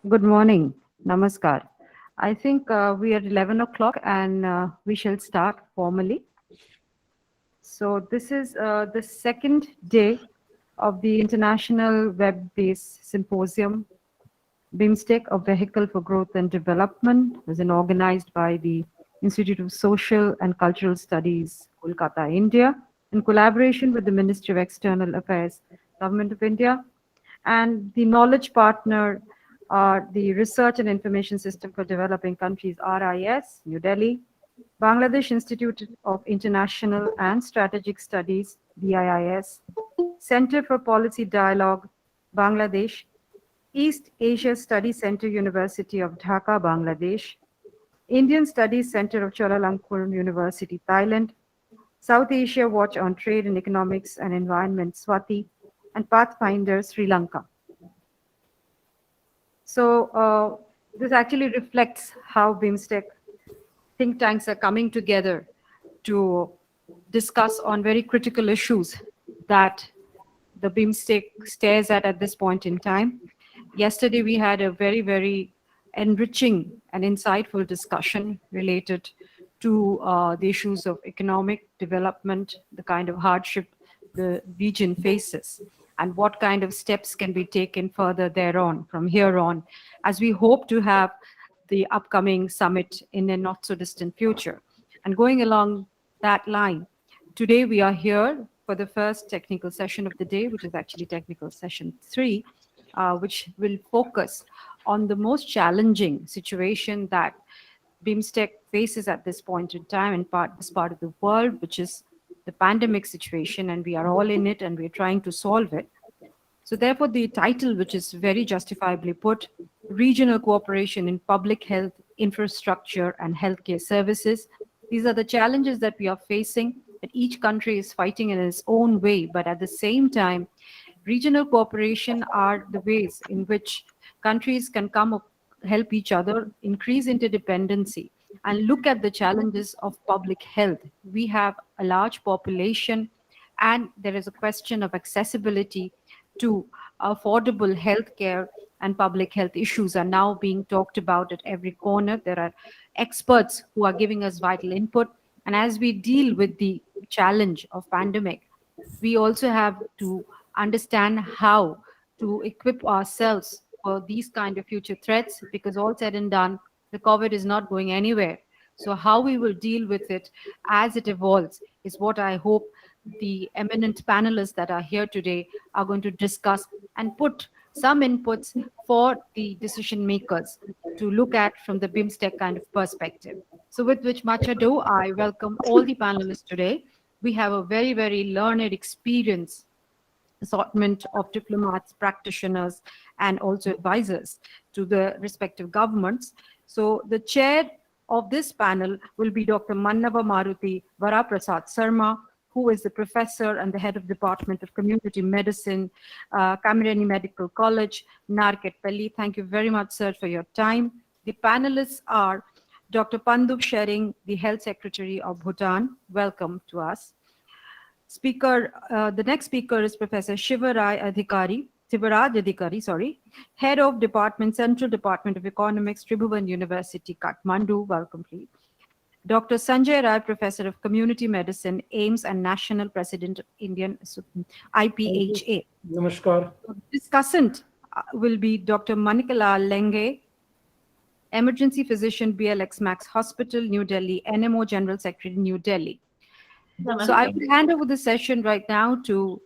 Good morning. Namaskar. I think we are 11 o'clock and we shall start formally. So, this is the second day of the International Web-Based Symposium, BIMSTEC, a Vehicle for Growth and Development, was organized by the Institute of Social and Cultural Studies, Kolkata, India, in collaboration with the Ministry of External Affairs, Government of India, and the knowledge partner are the Research and Information System for Developing Countries, RIS, New Delhi, Bangladesh Institute of International and Strategic Studies, BIIS, Center for Policy Dialogue, Bangladesh, East Asia Study Center, University of Dhaka, Bangladesh, Indian Studies Center of Chulalongkorn University, Thailand, South Asia Watch on Trade and Economics and Environment, Swati, and Pathfinder, Sri Lanka. So this actually reflects how BIMSTEC think tanks are coming together to discuss on very critical issues that the BIMSTEC stares at this point in time. Yesterday, we had a very, very enriching and insightful discussion related to the issues of economic development, the kind of hardship the region faces, and what kind of steps can be taken further thereon, from here on, as we hope to have the upcoming summit in a not so distant future. And going along that line, today we are here for the first technical session of the day, which is actually technical session 3, which will focus on the most challenging situation that BIMSTEC faces at this point in time in this part of the world, which is the pandemic situation, and we are all in it and we're trying to solve it. So therefore, the title, which is very justifiably put, Regional Cooperation in Public Health, Infrastructure and Healthcare Services. These are the challenges that we are facing, that each country is fighting in its own way, but at the same time, regional cooperation are the ways in which countries can help each other, increase interdependency, and look at the challenges of public health. We have a large population, and there is a question of accessibility to affordable healthcare, and public health issues are now being talked about at every corner. There are experts who are giving us vital input. And as we deal with the challenge of pandemic, we also have to understand how to equip ourselves for these kind of future threats, because all said and done, the COVID is not going anywhere. So how we will deal with it as it evolves is what I hope the eminent panelists that are here today are going to discuss and put some inputs for the decision makers to look at from the BIMSTEC kind of perspective. So with which much ado, I welcome all the panelists today. We have a very, very learned, experienced assortment of diplomats, practitioners, and also advisors to the respective governments. So the chair of this panel will be Dr. Mannava Maruti Varaprasad Sarma, who is the professor and the head of Department of Community Medicine, Kamirani Medical College, Narketpalli. Thank you very much, sir, for your time. The panelists are Dr. Pandub Shering, the Health Secretary of Bhutan. Welcome to us. The next speaker is Professor Sivaraj Adhikari, Head of Department, Central Department of Economics, Tribhuvan University, Kathmandu. Welcome, please. Dr. Sanjay Rai, Professor of Community Medicine, AIMS, and National President of Indian IPHA. Namaskar. Discussant will be Dr. Manikala Lenge, Emergency Physician, BLX Max Hospital, New Delhi, NMO General Secretary, New Delhi. So I will hand over the session right now to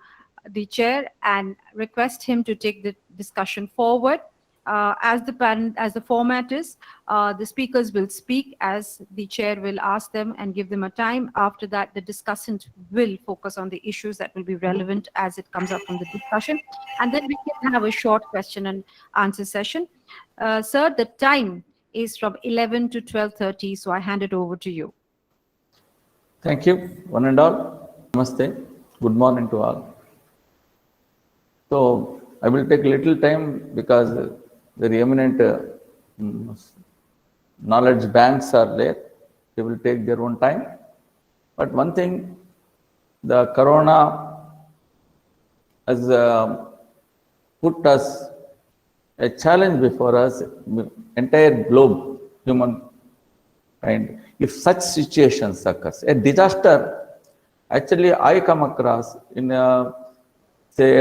the chair and request him to take the discussion forward. As the format is, the speakers will speak as the chair will ask them and give them a time. After that, the discussant will focus on the issues that will be relevant as it comes up from the discussion. And then we can have a short question and answer session. Sir, the time is from 11 to 12:30, so I hand it over to you. Thank you, one and all. Namaste. Good morning to all. So I will take little time because very eminent knowledge banks are there. They will take their own time. But one thing, the corona has put us a challenge before us, entire globe, human kind. If such situations occurs, a disaster, actually I come across in say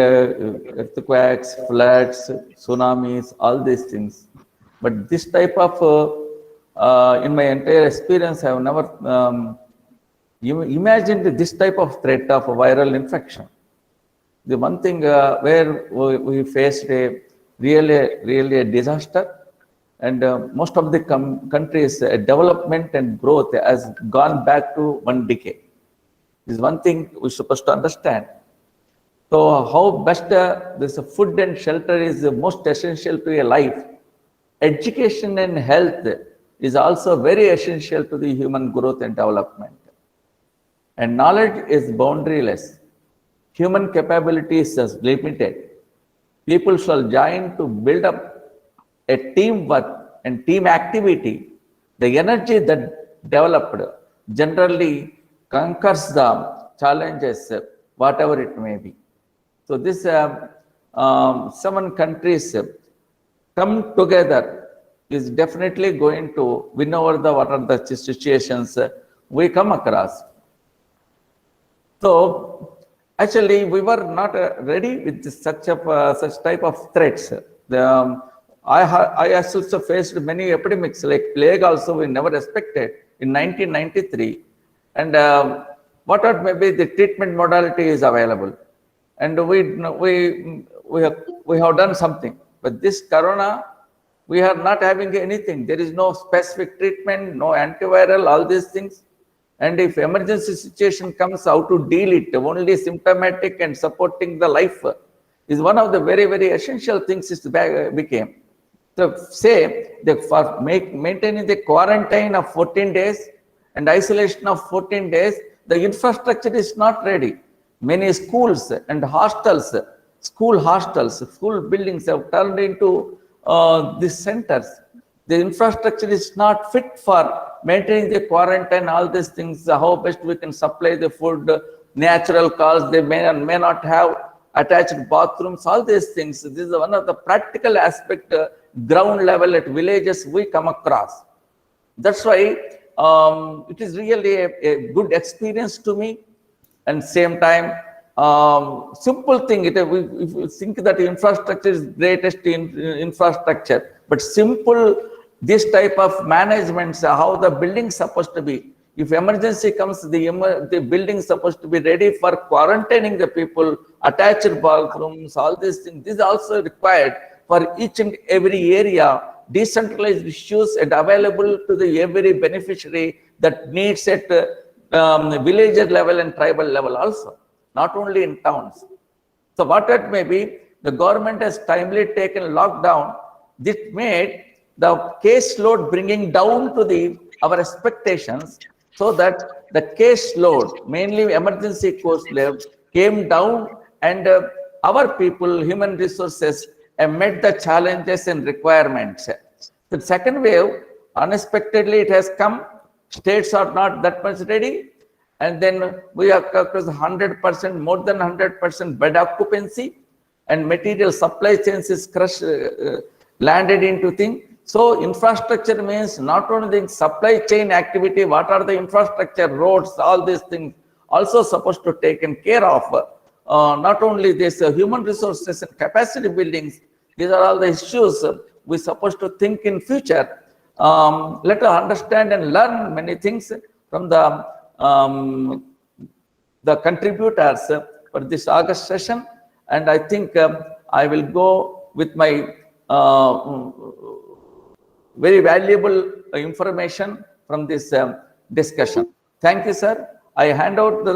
earthquakes, floods, tsunamis, all these things. But this type of, in my entire experience, I have never imagined this type of threat of a viral infection. The one thing where we faced a really a disaster, and most of the countries' development and growth has gone back to one decade. This is one thing we're supposed to understand. So how best this food and shelter is the most essential to a life. Education and health is also very essential to the human growth and development. And knowledge is boundaryless. Human capability is limited. People shall join to build up a teamwork and team activity. The energy that developed generally conquers the challenges, whatever it may be. So this 7 countries come together is definitely going to win over the what are the situations we come across. So actually, we were not ready with such type of threats. I also faced many epidemics like plague. Also, we never expected in 1993, and what are maybe the treatment modality is available, and we have done something. But this corona, we are not having anything. There is no specific treatment, no antiviral, all these things. And if emergency situation comes, how to deal it, only symptomatic and supporting the life is one of the very, very essential things it became. So say that for maintaining the quarantine of 14 days and isolation of 14 days, the infrastructure is not ready. Many schools and hostels, school buildings have turned into these centers. The infrastructure is not fit for maintaining the quarantine, all these things, how best we can supply the food, natural cause, they may not have attached bathrooms, all these things. This is one of the practical aspect, ground level at villages we come across. That's why it is really a good experience to me. And same time, simple thing, if you think that infrastructure is greatest infrastructure, but simple this type of management, how the building is supposed to be. If emergency comes, the building is supposed to be ready for quarantining the people, attached bathrooms, all these things. This is also required for each and every area, decentralized issues and available to the every beneficiary that needs at village level and tribal level also, not only in towns. So what it may be, the government has timely taken lockdown. This made the case load bringing down to our expectations, so that the case load, mainly emergency course level, came down, and our people, human resources, met the challenges and requirements. The second wave, unexpectedly it has come. States are not that much ready, and then we are across 100%, more than 100% bed occupancy, and material supply chains is crushed, landed into thing. So infrastructure means not only the supply chain activity, what are the infrastructure, roads, all these things also supposed to taken care of. Not only this human resources and capacity buildings, these are all the issues we're supposed to think in future. Let us understand and learn many things from the contributors for this August session. And I think I will go with my very valuable information from this discussion. Thank you, sir. I hand out the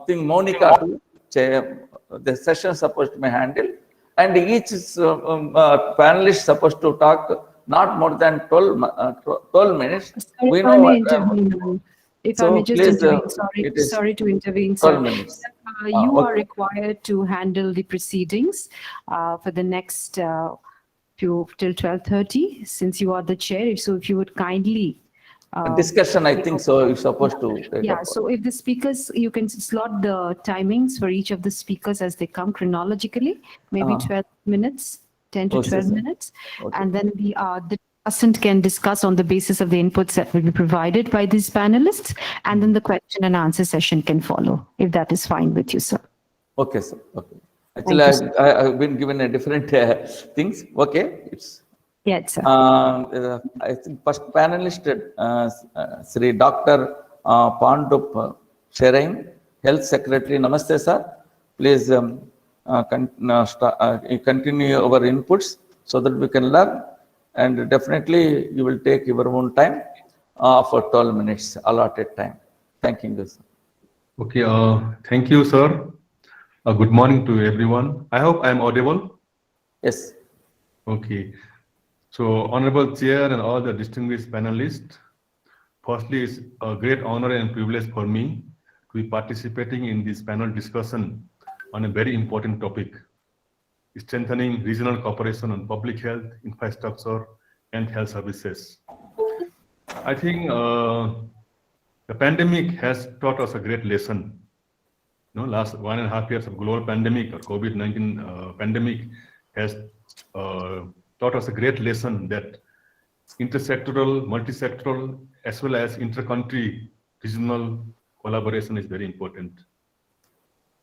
thing Monica, the session supposed to be handled, and each panelist supposed to talk not more than 12 minutes. Sorry, We if I know may what, intervene. If I so may just please, intervene, it is sorry to intervene, 12 sir. minutes. You are Okay. required to handle the proceedings for the next till 12:30, since you are the chair. So if you would kindly. Discussion, I think so, you're supposed to take Yeah, up. so if the speakers, you can slot the timings for each of the speakers as they come chronologically, maybe 12 minutes. 10 to Okay, 12 sir. minutes. Okay. And then the discussant can discuss on the basis of the inputs that will be provided by these panelists. And then the question and answer session can follow, if that is fine with you, sir. Okay, sir. Okay. Actually, you, sir. I've been given a different things. Okay, it's. Yes, sir. I think first panelist, Sri Dr. Pandup Sherang, Health Secretary. Namaste, sir. Please continue your inputs so that we can learn. And definitely, you will take your own time for 12 minutes allotted time. Thank you, sir. Okay, thank you, sir. Good morning to everyone. I hope I am audible. Yes. Okay. So, Honorable Chair and all the distinguished panelists, firstly, it's a great honor and privilege for me to be participating in this panel discussion on a very important topic, strengthening regional cooperation on public health, infrastructure, and health services. I think the pandemic has taught us a great lesson. Last 1.5 years of global pandemic or COVID-19 pandemic has taught us a great lesson that intersectoral, multisectoral, as well as inter-country regional collaboration is very important.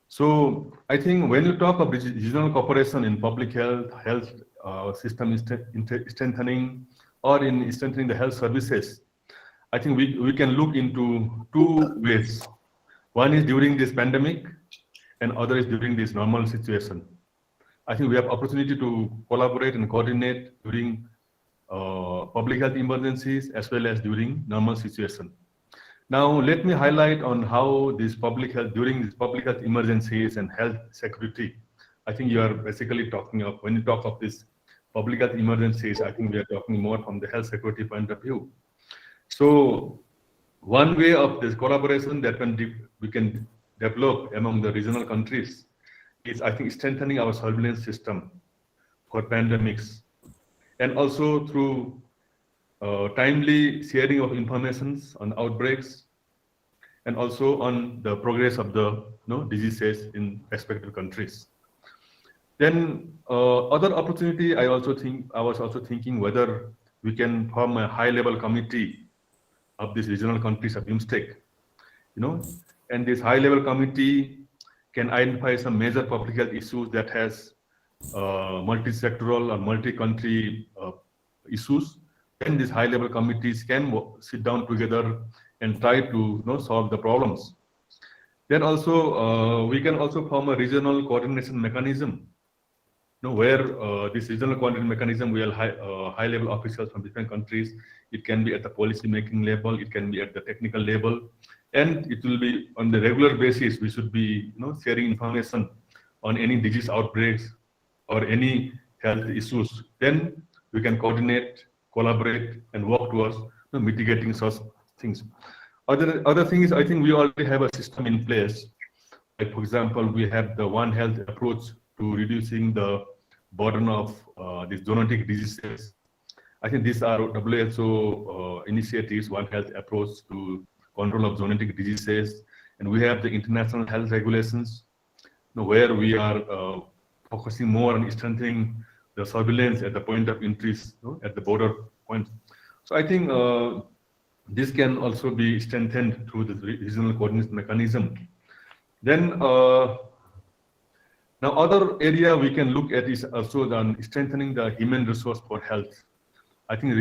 So I think when you talk of regional cooperation in public health system strengthening, or in strengthening the health services, I think we can look into two ways. One is during this pandemic, and other is during this normal situation. I think we have opportunity to collaborate and coordinate during public health emergencies as well as during normal situation. Now, let me highlight on how this public health, during these public health emergencies and health security, I think you are basically talking of, when you talk of this public health emergencies, I think we are talking more from the health security point of view. So one way of this collaboration that we can develop among the regional countries is, I think, strengthening our surveillance system for pandemics, and also through timely sharing of information on outbreaks, and also on the progress of the diseases in respective countries. Then other opportunity, I was also thinking whether we can form a high-level committee of these regional countries of BIMSTEC, and this high-level committee can identify some major public health issues that has multi-sectoral or multi-country issues. Then these high-level committees can sit down together and try to solve the problems. Then also we can also form a regional coordination mechanism, where this regional coordination mechanism will high-level officials from different countries. It can be at the policy-making level, it can be at the technical level, and it will be on the regular basis. We should be sharing information on any disease outbreaks or any health issues. Then we can coordinate, collaborate, and work towards mitigating such things. Other thing is, I think we already have a system in place. Like, for example, we have the One Health approach to reducing the burden of these zoonotic diseases. I think these are WHO initiatives, One Health approach to control of zoonotic diseases. And we have the international health regulations, where we are focusing more on strengthening the surveillance at the point of entries, at the border point. So I think this can also be strengthened through the regional coordination mechanism. Then now other area we can look at is also on strengthening the human resource for health. I think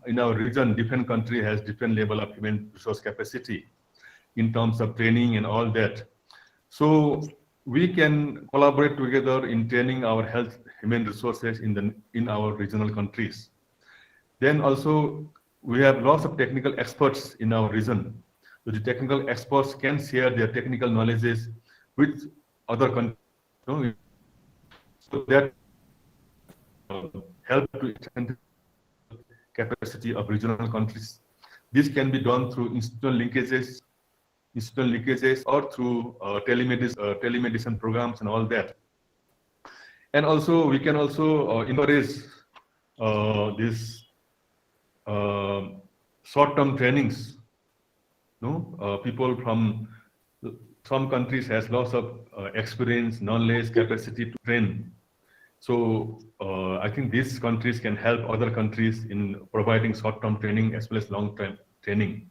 in our region, different country has different level of human resource capacity in terms of training and all that. So we can collaborate together in training our health human resources in our regional countries. Then also we have lots of technical experts in our region. So the technical experts can share their technical knowledges with other countries, so that help to strengthen capacity of regional countries. This can be done through institutional linkages, or through telemedicine programs and all that. And also we can also encourage this short-term trainings. People from some countries has lots of experience, knowledge, capacity to train. So I think these countries can help other countries in providing short-term training as well as long-term training.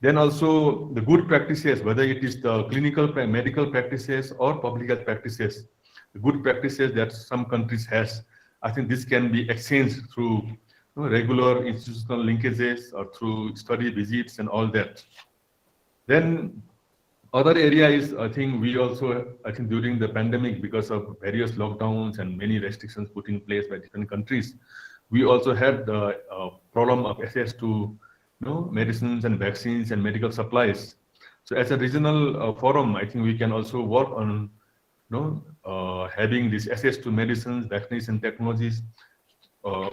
Then also the good practices, whether it is the clinical medical practices or public health practices, the good practices that some countries has, I think this can be exchanged through regular institutional linkages or through study visits and all that. Then other area is, I think we also, I think during the pandemic, because of various lockdowns and many restrictions put in place by different countries, we also had the problem of access to medicines and vaccines and medical supplies. So as a regional forum, I think we can also work on having this access to medicines, vaccination technologies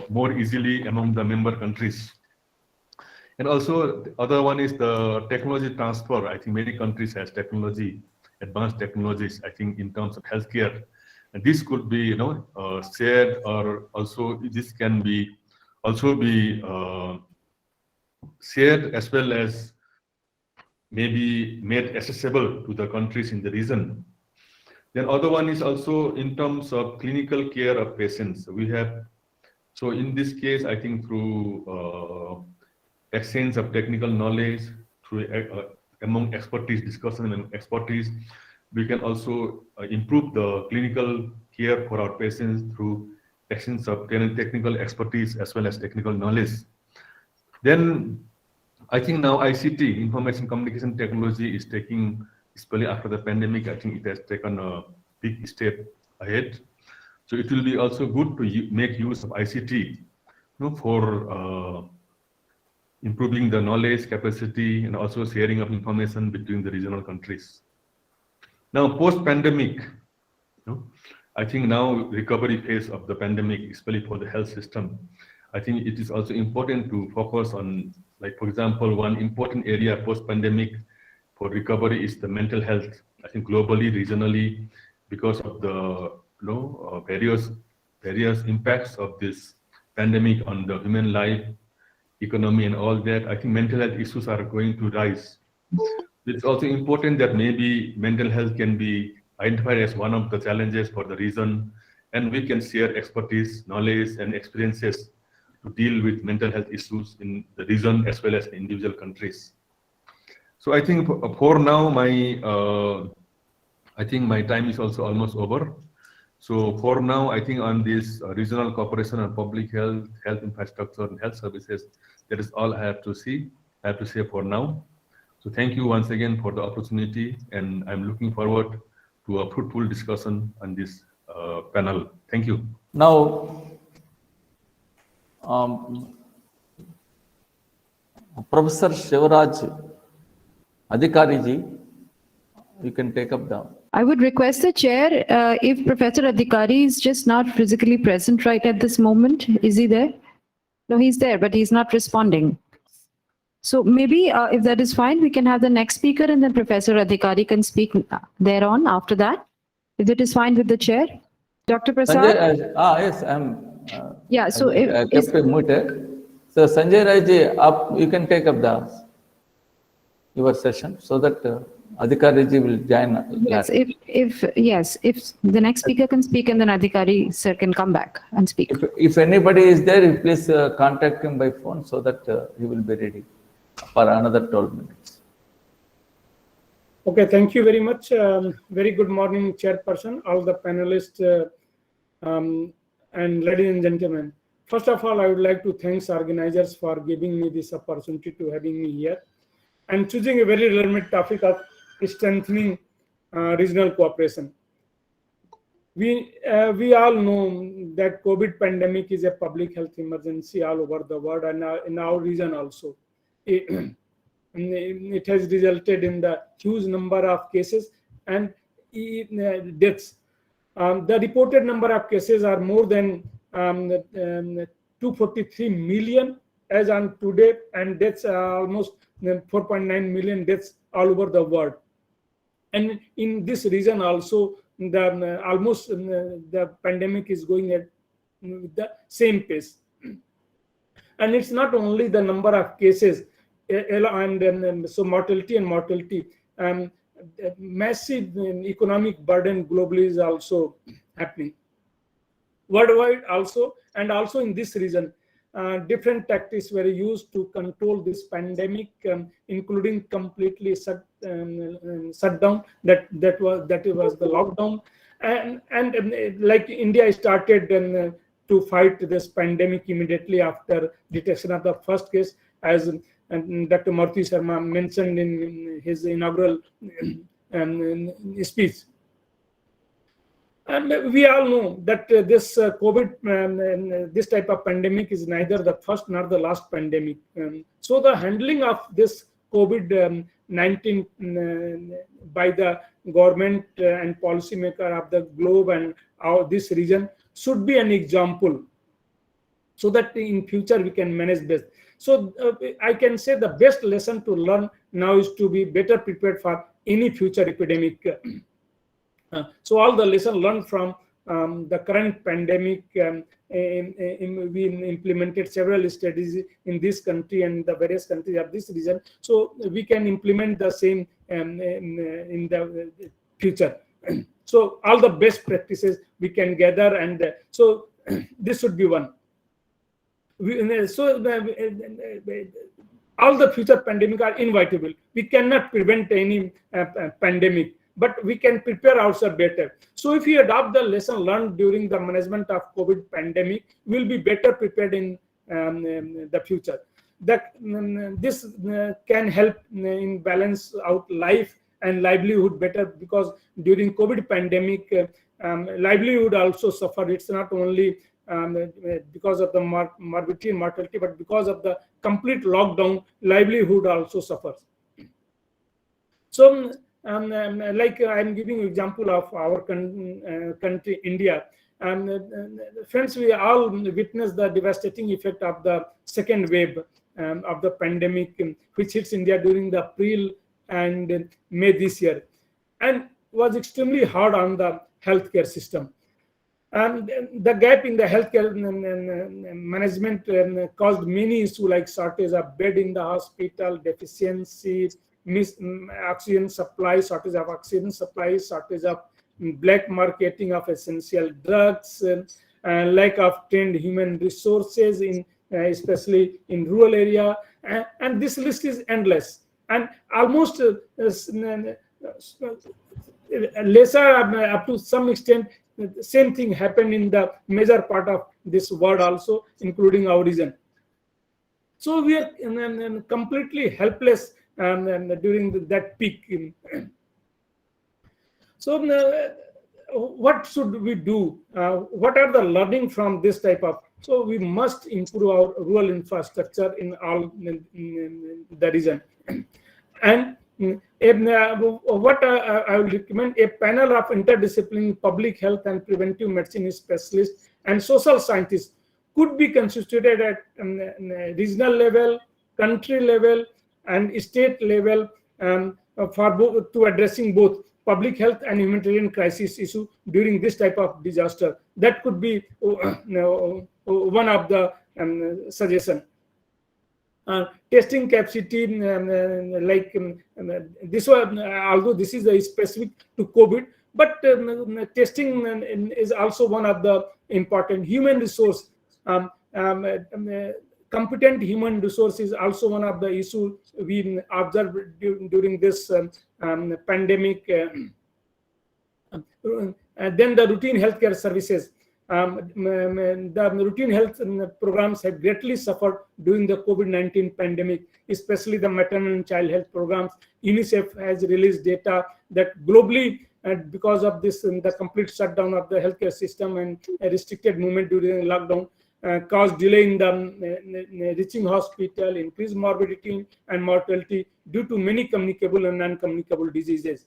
more easily among the member countries. And also the other one is the technology transfer. I think many countries has technology, advanced technologies, I think in terms of healthcare. And this could be shared, or also this can be also be shared as well as maybe made accessible to the countries in the region. Then other one is also in terms of clinical care of patients. We have, so in this case, I think through exchange of technical knowledge, through among expertise, discussion among expertise, we can also improve the clinical care for our patients through exchange of technical expertise as well as technical knowledge. Then I think now ICT, information communication technology, is taking, especially after the pandemic, I think it has taken a big step ahead. So it will be also good to make use of ICT for improving the knowledge capacity and also sharing of information between the regional countries. Now, post-pandemic, I think now recovery phase of the pandemic, especially for the health system, I think it is also important to focus on, like, for example, one important area post-pandemic for recovery is the mental health. I think globally, regionally, because of the various impacts of this pandemic on the human life, economy and all that, I think mental health issues are going to rise. It's also important that maybe mental health can be identified as one of the challenges for the region, and we can share expertise, knowledge and experiences to deal with mental health issues in the region as well as in individual countries. So I think for now, I think my time is also almost over. So for now, I think on this regional cooperation on public health, health infrastructure, and health services, that is all I have to say for now. So thank you once again for the opportunity, and I'm looking forward to a fruitful discussion on this panel. Thank you. Now, Professor Shivaraj Adhikari ji, you can take up the. I would request the chair, if Professor Adhikari is just not physically present right at this moment. Is he there? No, he's there, but he's not responding. So maybe if that is fine, we can have the next speaker and then Professor Adhikari can speak thereon after that. If that is fine with the chair. Dr. Prasad? Sanjay, yes, I'm. Yeah, so if... I kept it muted. So Sanjay Raj, you can take up your session so that Adhikari ji will join. Yes, if the next speaker can speak and then Adhikari sir can come back and speak. If anybody is there, please contact him by phone so that he will be ready for another 12 minutes. Okay, thank you very much. Very good morning, Chairperson, all the panelists, and ladies and gentlemen. First of all, I would like to thank organizers for giving me this opportunity to having me here and choosing a very relevant topic of strengthening regional cooperation. We all know that COVID pandemic is a public health emergency all over the world and in our region also. It has resulted in the huge number of cases and deaths. The reported number of cases are more than 243 million as on today, and deaths are almost 4.9 million deaths all over the world. And in this region also, the pandemic is going at the same pace. And it's not only the number of cases and so mortality, massive economic burden globally is also happening. worldwide also, and also in this region. Different tactics were used to control this pandemic, including completely shut down. That was the lockdown, and like India started to fight this pandemic immediately after detection of the first case, as Dr. Maruti Sharma mentioned in his inaugural speech. And we all know that this COVID, this type of pandemic is neither the first nor the last pandemic. So the handling of this COVID-19 by the government and policymaker of the globe and this region should be an example, so that in future we can manage this. So I can say the best lesson to learn now is to be better prepared for any future epidemic. So all the lesson learned from the current pandemic, we implemented several strategies in this country and the various countries of this region. So we can implement the same in the future. So all the best practices we can gather, and so this should be one. All the future pandemic are inevitable. We cannot prevent any pandemic, but we can prepare ourselves better. So if we adopt the lesson learned during the management of COVID pandemic, we'll be better prepared in the future. That this can help in balance out life and livelihood better, because during COVID pandemic, livelihood also suffered. It's not only because of the morbidity and mortality, but because of the complete lockdown, livelihood also suffers. So like I'm giving example of our country, India. Friends, we all witnessed the devastating effect of the second wave of the pandemic, which hits India during the April and May this year, and was extremely hard on the healthcare system. And the gap in the healthcare management caused many issues like shortage of bed in the hospital, deficiency, oxygen supply, shortage of oxygen supply, shortage of black marketing of essential drugs, lack of trained human resources in especially in rural area, and this list is endless. And almost lesser up to some extent, the same thing happened in the major part of this world also, including our region. So we are completely helpless during that peak. So what should we do? What are the learning from this type of? So we must improve our rural infrastructure in all the region. And what I will recommend, a panel of interdisciplinary public health and preventive medicine specialists and social scientists could be constituted at regional level, country level, and state level to addressing both public health and humanitarian crisis issue during this type of disaster. That could be one of the suggestion. Testing capacity, like this one, although this is specific to COVID, but testing is also one of the important. Human resource, competent human resource is also one of the issues we observed during this pandemic. Then the routine healthcare services. The routine health programs have greatly suffered during the COVID-19 pandemic, especially the maternal and child health programs. UNICEF has released data that globally, because of this, the complete shutdown of the healthcare system and restricted movement during lockdown, caused delay in the reaching hospital, increased morbidity and mortality due to many communicable and non-communicable diseases.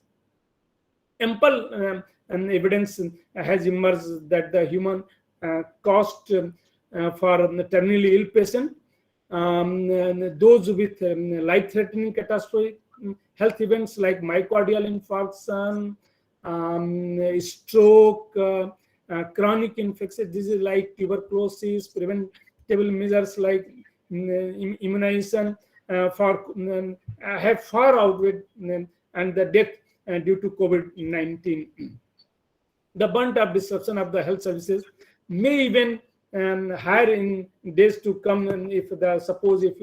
Ample evidence has emerged that the human cost for the terminally ill patient, those with life-threatening catastrophic health events like myocardial infarction, stroke, chronic infectious disease like tuberculosis, preventable measures like immunization have far outweighed and the death due to COVID-19. The brunt of disruption of the health services may even higher in days to come. And if suppose if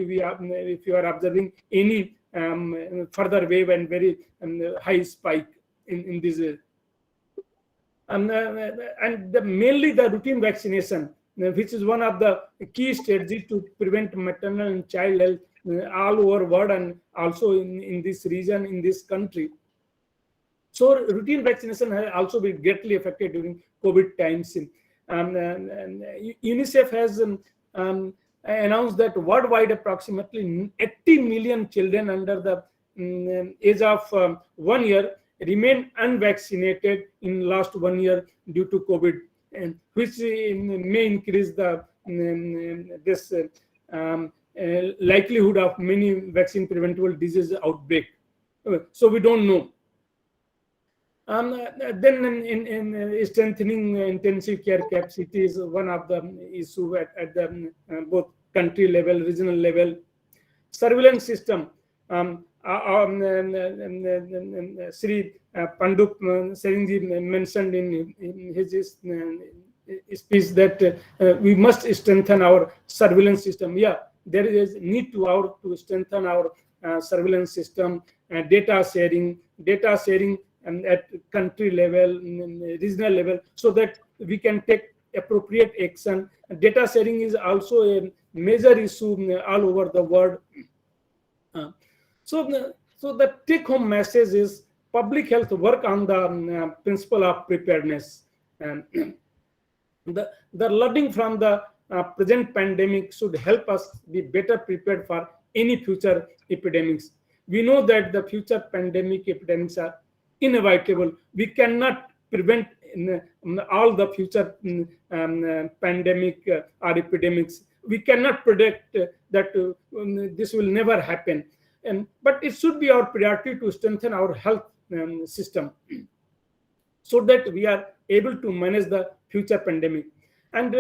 you are observing any further wave and very high spike in this. Mainly the routine vaccination, which is one of the key strategies to prevent maternal and child health all over world and also in this region, in this country. So routine vaccination has also been greatly affected during COVID times. UNICEF has announced that worldwide approximately 80 million children under the age of 1 year remain unvaccinated in last 1 year due to COVID, which may increase the this likelihood of many vaccine preventable disease outbreak. So we don't know. Then in strengthening intensive care capacity is one of the issue at the both country level, regional level. Surveillance system. Sri Pandup Seringji mentioned in his speech that we must strengthen our surveillance system. Yeah, there is need to strengthen our surveillance system, data sharing at country level, regional level, so that we can take appropriate action. Data sharing is also a major issue all over the world. So the take-home message is public health work on the principle of preparedness. The learning from the present pandemic should help us be better prepared for any future epidemics. We know that the future pandemic epidemics are inevitable. We cannot prevent all the future pandemic or epidemics. We cannot predict that this will never happen. But it should be our priority to strengthen our health system so that we are able to manage the future pandemic. And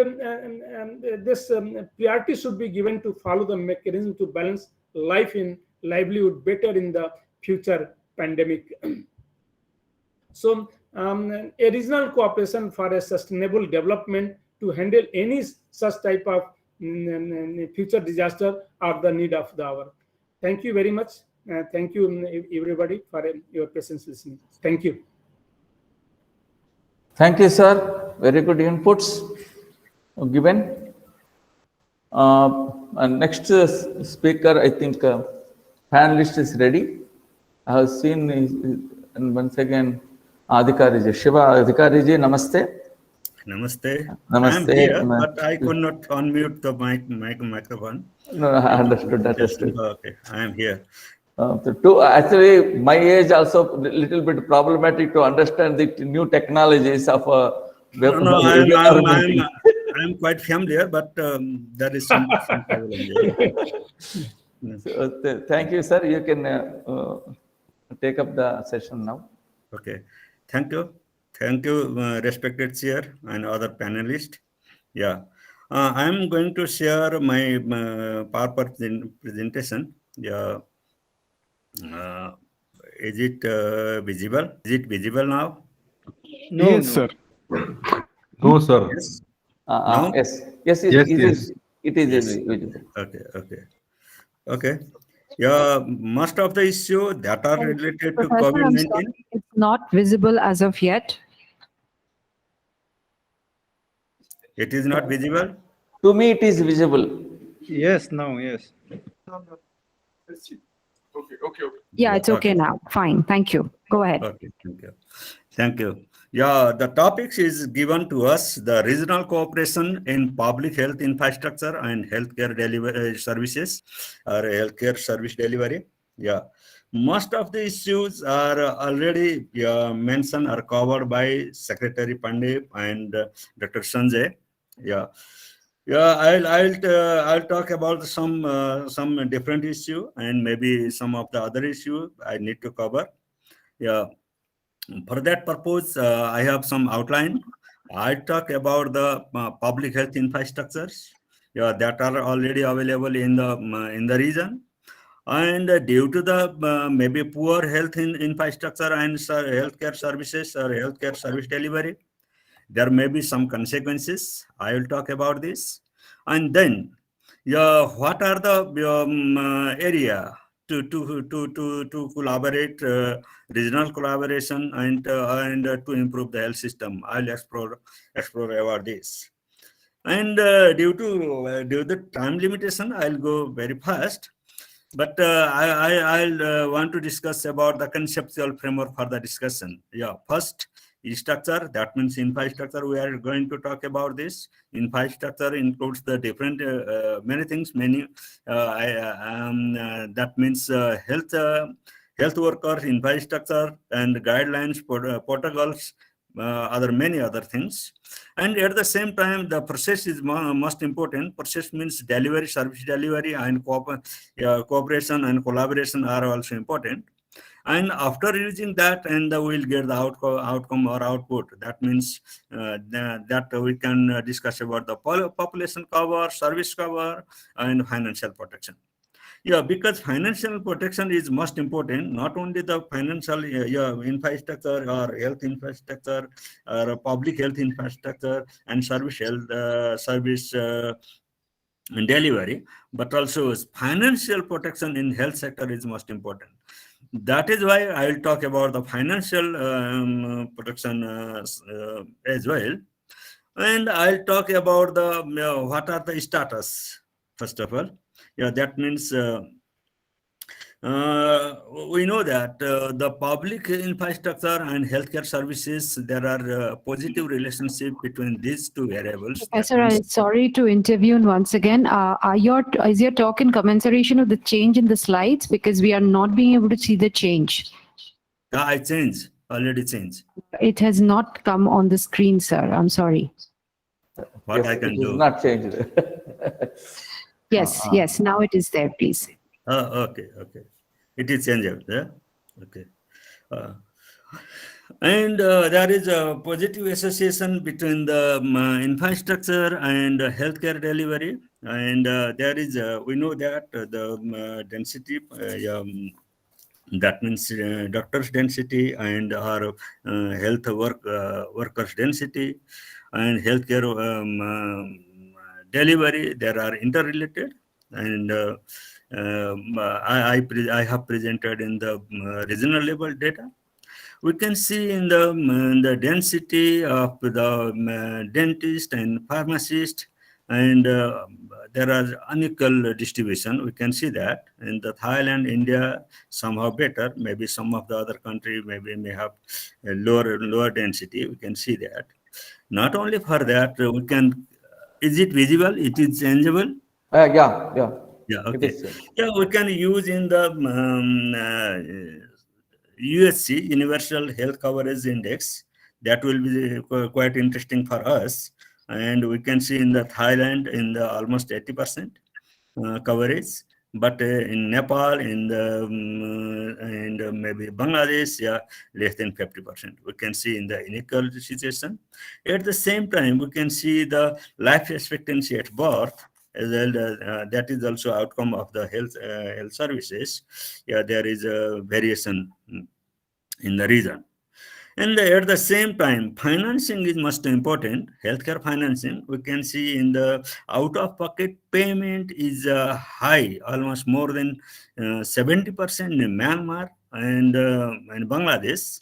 this priority should be given to follow the mechanism to balance life in livelihood better in the future pandemic. So a regional cooperation for a sustainable development to handle any such type of future disaster are the need of the hour. Thank you very much. Thank you everybody for your patience listening. Thank you. Thank you, sir. Very good inputs given. And next speaker, I think panelist is ready. I have seen, and once again, Adhikariji. Shiva Adhikariji, namaste. Namaste. Namaste. I am here, but I could not unmute the microphone. No, I understood that. Okay, I am here. Actually, my age also little bit problematic to understand the new technologies of No, I'm quite familiar, but there is some problem here. So, thank you, sir. You can take up the session now. Okay, thank you, respected chair and other panelists. Yeah, I'm going to share my PowerPoint presentation. Yeah. Is it visible? Is it visible now? No, Yes, no. sir. No, sir. Yes. No? Yes, it is visible. Okay. Yeah, most of the issues that are related to Professor, I'm COVID-19. sorry, it's not visible as of yet. It is not visible. To me, it is visible. Yes, no, yes. Okay. Yeah, it's okay now. Fine. Thank you. Go ahead. Okay, thank you. Yeah, the topics is given to us, the regional cooperation in public health infrastructure and healthcare delivery services or healthcare service delivery. Yeah, most of the issues are already mentioned or covered by Secretary Pandey and Dr. Sanjay. Yeah, I'll talk about some different issue and maybe some of the other issue I need to cover. Yeah. For that purpose, I have some outline. I talk about the public health infrastructures that are already available in the region, and due to the maybe poor health infrastructure and healthcare services or healthcare service delivery, there may be some consequences. I will talk about this. And then, yeah, what are the area to collaborate, regional collaboration and to improve the health system? I'll explore about this. And due to the time limitation, I'll go very fast. But I'll want to discuss about the conceptual framework for the discussion. Yeah, first structure, that means infrastructure. We are going to talk about this. Infrastructure includes the different many things. That means health workers, infrastructure, and guidelines, protocols, many other things. And at the same time, the process is most important. Process means delivery, service delivery, and cooperation and collaboration are also important. And after using that, and we'll get the outcome or output. That means that we can discuss about the population cover, service cover, and financial protection. Yeah, because financial protection is most important, not only the financial infrastructure or health infrastructure or public health infrastructure and service delivery, but also financial protection in health sector is most important. That is why I will talk about the financial protection as well. And I'll talk about the what are the status, first of all. Yeah, that means we know that the public infrastructure and healthcare services, there are positive relationship between these two variables. Professor, I'm sorry to intervene once again. Is your talk in commensuration of the change in the slides? Because we are not being able to see the change. I already changed. It has not come on the screen, sir. I'm sorry. What Yes, I can it is do. not changed. Yes, yes. Now it is there, please. Okay. It is changed. Yeah? Okay. And there is a positive association between the infrastructure and healthcare delivery. And there is, we know that the density, that means doctors density and our health workers density and healthcare delivery, they are interrelated. And I have presented in the regional level data. We can see in the density of the dentist and pharmacist, and there are unequal distribution. We can see that in the Thailand, India, somehow better. Maybe some of the other country may have a lower density. We can see that. Not only for that, we can. Is it visible? It is changeable. Yeah. Yeah. It Okay. is. Yeah, we can use in the UHC, Universal Health Coverage Index. That will be quite interesting for us. And we can see in the Thailand in the almost 80% coverage. But in Nepal, in the and maybe Bangladesh, yeah, less than 50%. We can see in the unequal situation. At the same time, we can see the life expectancy at birth. As well, that is also outcome of the health services. Yeah, there is a variation in the region. And at the same time, financing is most important. Healthcare financing, we can see in the out-of-pocket payment is high, almost more than 70% in Myanmar and Bangladesh,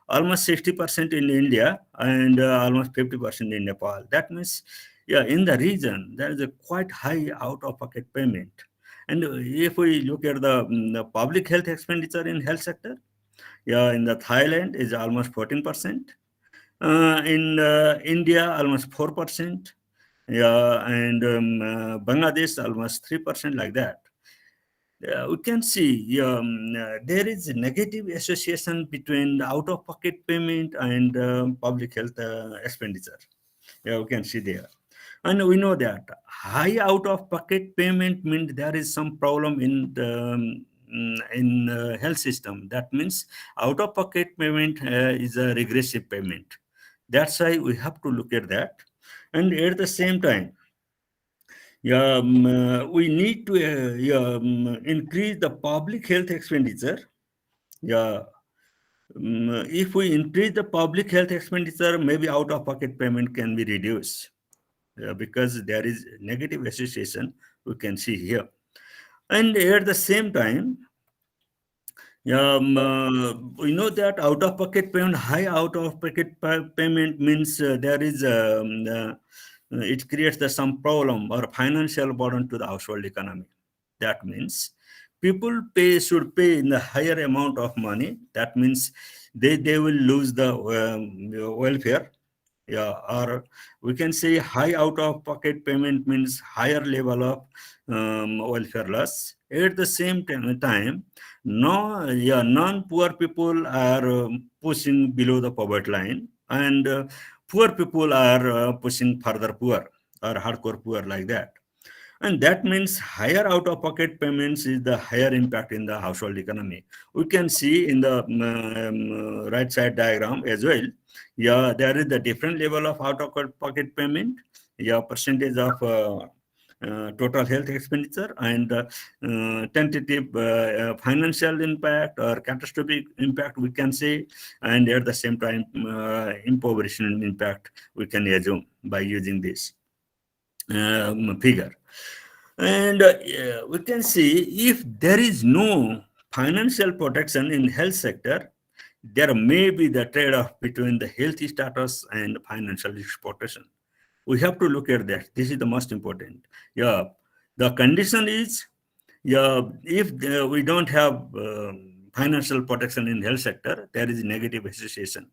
almost 60% in India, and almost 50% in Nepal. That means, yeah, in the region, there is a quite high out-of-pocket payment. And if we look at the public health expenditure in health sector, yeah, in the Thailand is almost 14%. In India, almost 4%. Yeah, and Bangladesh, almost 3%, like that. We can see there is a negative association between the out-of-pocket payment and public health expenditure. Yeah, we can see there. And we know that high out-of-pocket payment means there is some problem in the health system. That means out-of-pocket payment is a regressive payment. That's why we have to look at that. And at the same time, we need to increase the public health expenditure. Yeah, if we increase the public health expenditure, maybe out-of-pocket payment can be reduced because there is negative association we can see here. And at the same time, we know that out-of-pocket payment, high out-of-pocket payment means there is it creates some problem or financial burden to the household economy. That means people should pay in the higher amount of money. That means they will lose the welfare. Yeah, or we can say high out-of-pocket payment means higher level of welfare loss. At the same time, non-poor people are pushing below the poverty line, and poor people are pushing further poor or hardcore poor like that. And that means higher out-of-pocket payments is the higher impact in the household economy. We can see in the right side diagram as well. Yeah, there is the different level of out-of-pocket payment. Yeah, percentage of total health expenditure and tentative financial impact or catastrophic impact we can say, and at the same time impoverishment impact we can assume by using this figure. And we can see if there is no financial protection in health sector, there may be the trade-off between the health status and financial protection. We have to look at that. This is the most important. Yeah, the condition is, yeah, if we don't have financial protection in health sector, there is negative association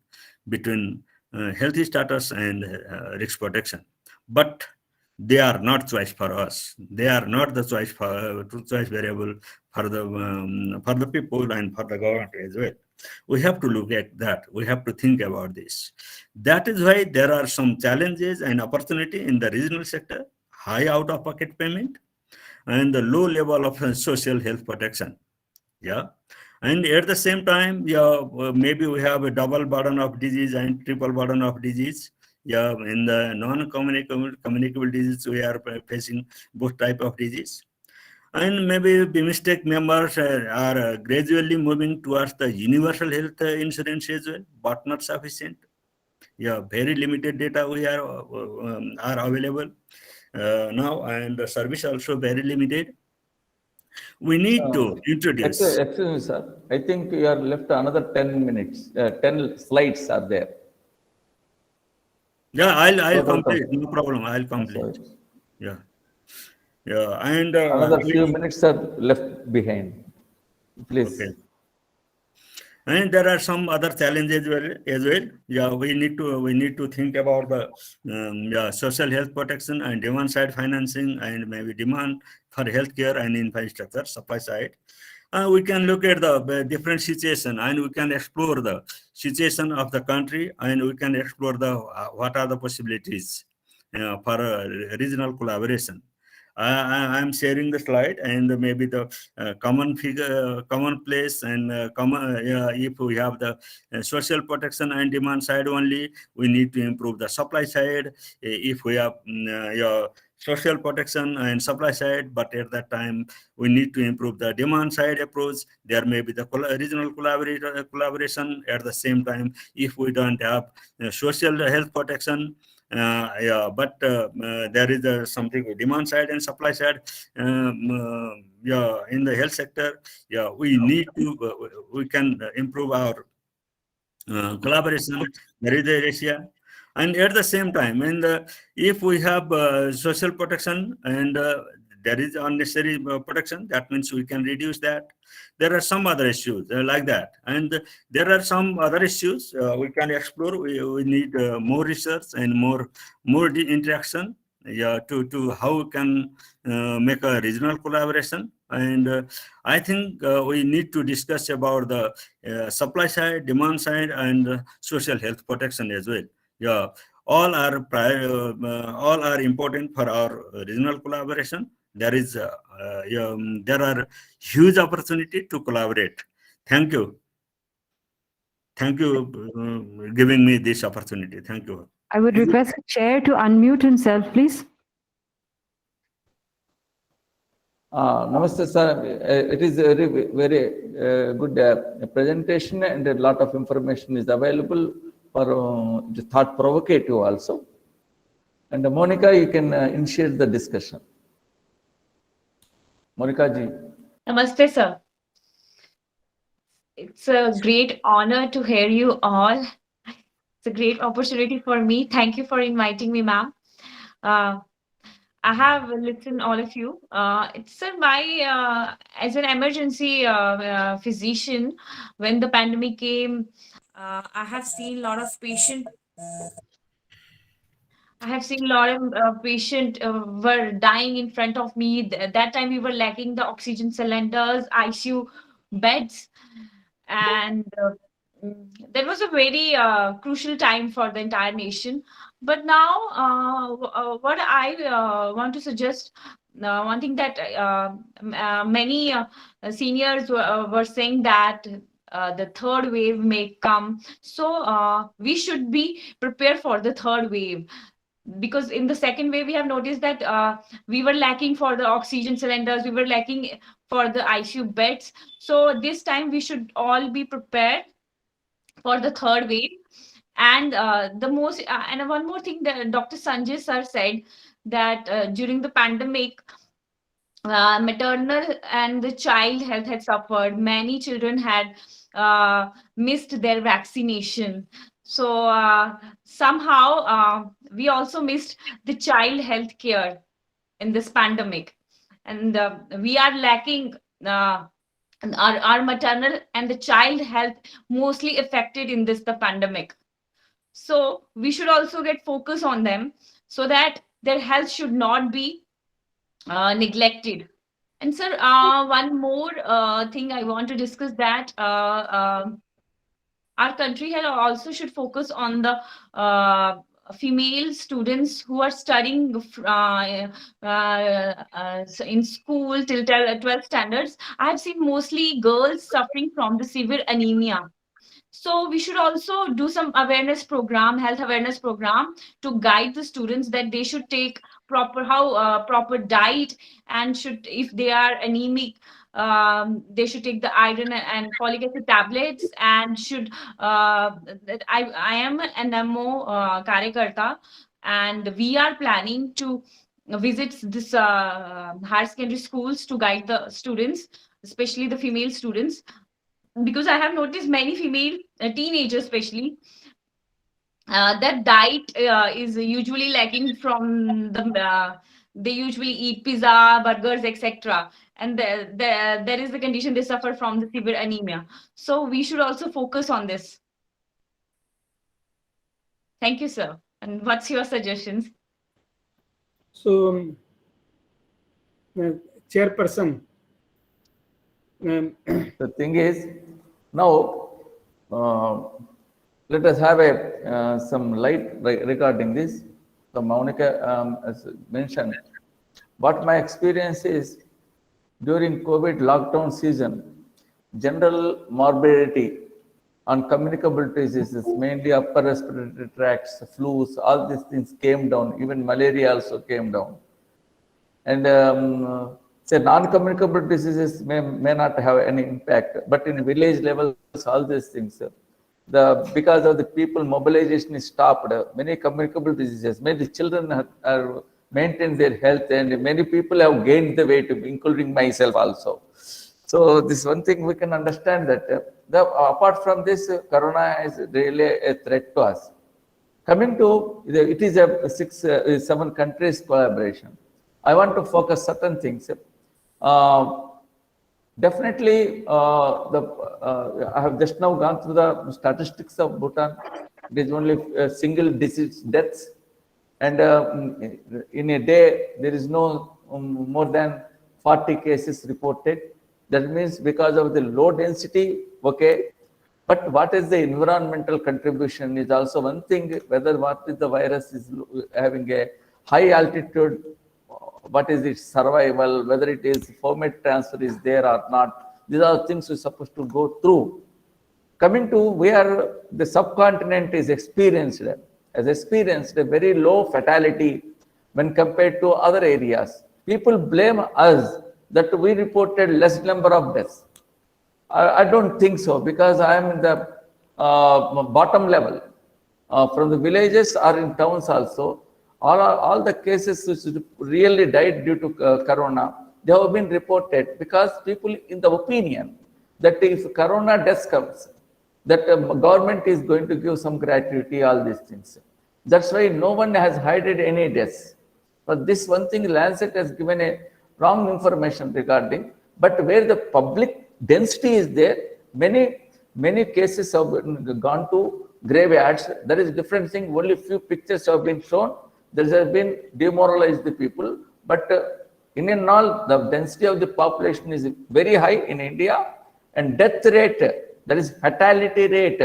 between health status and risk protection. But they are not choice for us. They are not the choice variable for the people and for the government as well. We have to look at that. We have to think about this. That is why there are some challenges and opportunity in the regional sector, high out-of-pocket payment, and the low level of social health protection. Yeah. And at the same time, yeah, maybe we have a double burden of disease and triple burden of disease. Yeah, in the non-communicable disease, we are facing both type of disease. And maybe BIMSTEC members are gradually moving towards the universal health insurance as well, but not sufficient. Yeah, very limited data we are available now, and the service also very limited. We need to introduce. Excuse me, sir. I think you are left another 10 minutes. 10 slides are there. Yeah, I'll complete. No problem. I'll complete. Yeah. Yeah, and another few minutes are left behind. Please. Okay. And there are some other challenges as well. Yeah, we need to think about the social health protection and demand side financing and maybe demand for healthcare and infrastructure supply side. We can look at the different situation and we can explore the situation of the country and we can explore the what are the possibilities for regional collaboration. I'm sharing the slide and maybe the common place and if we have the social protection and demand side only, we need to improve the supply side. If we have social protection and supply side, but at that time we need to improve the demand side approach. There may be the regional collaboration at the same time. If we don't have social health protection, but there is something with demand side and supply side. In the health sector, we need to we can improve our collaboration. There is a ratio. And at the same time, and if we have social protection and there is unnecessary protection, that means we can reduce that. There are some other issues like that. And there are some other issues we can explore. We need more research and more interaction to how we can make a regional collaboration. And I think we need to discuss about the supply side, demand side, and social health protection as well. Yeah, all are important for our regional collaboration. There are huge opportunity to collaborate. Thank you. Thank you giving me this opportunity. Thank you. I would request the chair to unmute himself, please. Namaste, sir. It is a very good presentation, and a lot of information is available for the thought provocative also. And Monica, you can initiate the discussion. Monica ji. Namaste, sir. It's a great honor to hear you all. It's a great opportunity for me. Thank you for inviting me, ma'am. I have listened all of you. It's my as an emergency physician, when the pandemic came, I have seen a lot of patient. I have seen a lot of patient were dying in front of me. That time we were lacking the oxygen cylinders, ICU beds, and that was a very crucial time for the entire nation. But now, what I want to suggest, one thing that many seniors were saying that the third wave may come, so we should be prepared for the third wave. Because in the second wave, we have noticed that we were lacking for the oxygen cylinders, we were lacking for the ICU beds. So this time we should all be prepared for the third wave. And and one more thing that Dr. Sanjay sir said, that during the pandemic, maternal and the child health had suffered. Many children had missed their vaccination. So somehow we also missed the child health care in this pandemic. And we are lacking our maternal and the child health mostly affected in the pandemic. So we should also get focus on them so that their health should not be neglected. And sir, one more thing I want to discuss, that our country also should focus on the female students who are studying in school till 12th standards. I have seen mostly girls suffering from the severe anemia. So we should also do some awareness program, health awareness program, to guide the students that they should take proper diet, and should, if they are anemic, they should take the iron and folic acid tablets, and should that I am an MO Karyakarta, and we are planning to visit this higher secondary schools to guide the students, especially the female students, because I have noticed many female teenagers, especially, that diet is usually lacking from the. They usually eat pizza, burgers, etc. And there is the condition they suffer from the severe anemia. So we should also focus on this. Thank you, sir. And what's your suggestions? So, Chairperson. The thing is, now let us have some light regarding this. So Monica has mentioned, what my experience is, during COVID lockdown season, general morbidity on communicable diseases, mainly upper respiratory tracts, flus, all these things came down. Even malaria also came down. And say non-communicable diseases may not have any impact, but in village levels, all these things, because of the people mobilization is stopped, many communicable diseases, many children are maintained their health, and many people have gained the weight, including myself also. So this one thing we can understand, that apart from this, Corona is really a threat to us. Coming to, it is a 7 countries collaboration. I want to focus certain things. Definitely, I have just now gone through the statistics of Bhutan. It is only single disease deaths, and in a day there is no more than 40 cases reported. That means because of the low density, okay. But what is the environmental contribution is also one thing. Whether what is the virus is having a high altitude, what is its survival, whether it is format transfer is there or not. These are things we're supposed to go through. Coming to where the subcontinent is experienced a very low fatality when compared to other areas. People blame us that we reported less number of deaths. I don't think so, because I am in the bottom level. From the villages or in towns also, all the cases which really died due to corona, they have been reported, because people in the opinion that if corona death comes, that government is going to give some gratuity, all these things. That's why no one has hidden any deaths. But this one thing, Lancet has given a wrong information regarding, but where the public density is there, many cases have gone to graveyards. That is different thing. Only few pictures have been shown. There has been demoralized the people. But in and all, the density of the population is very high in India, and death rate, that is fatality rate,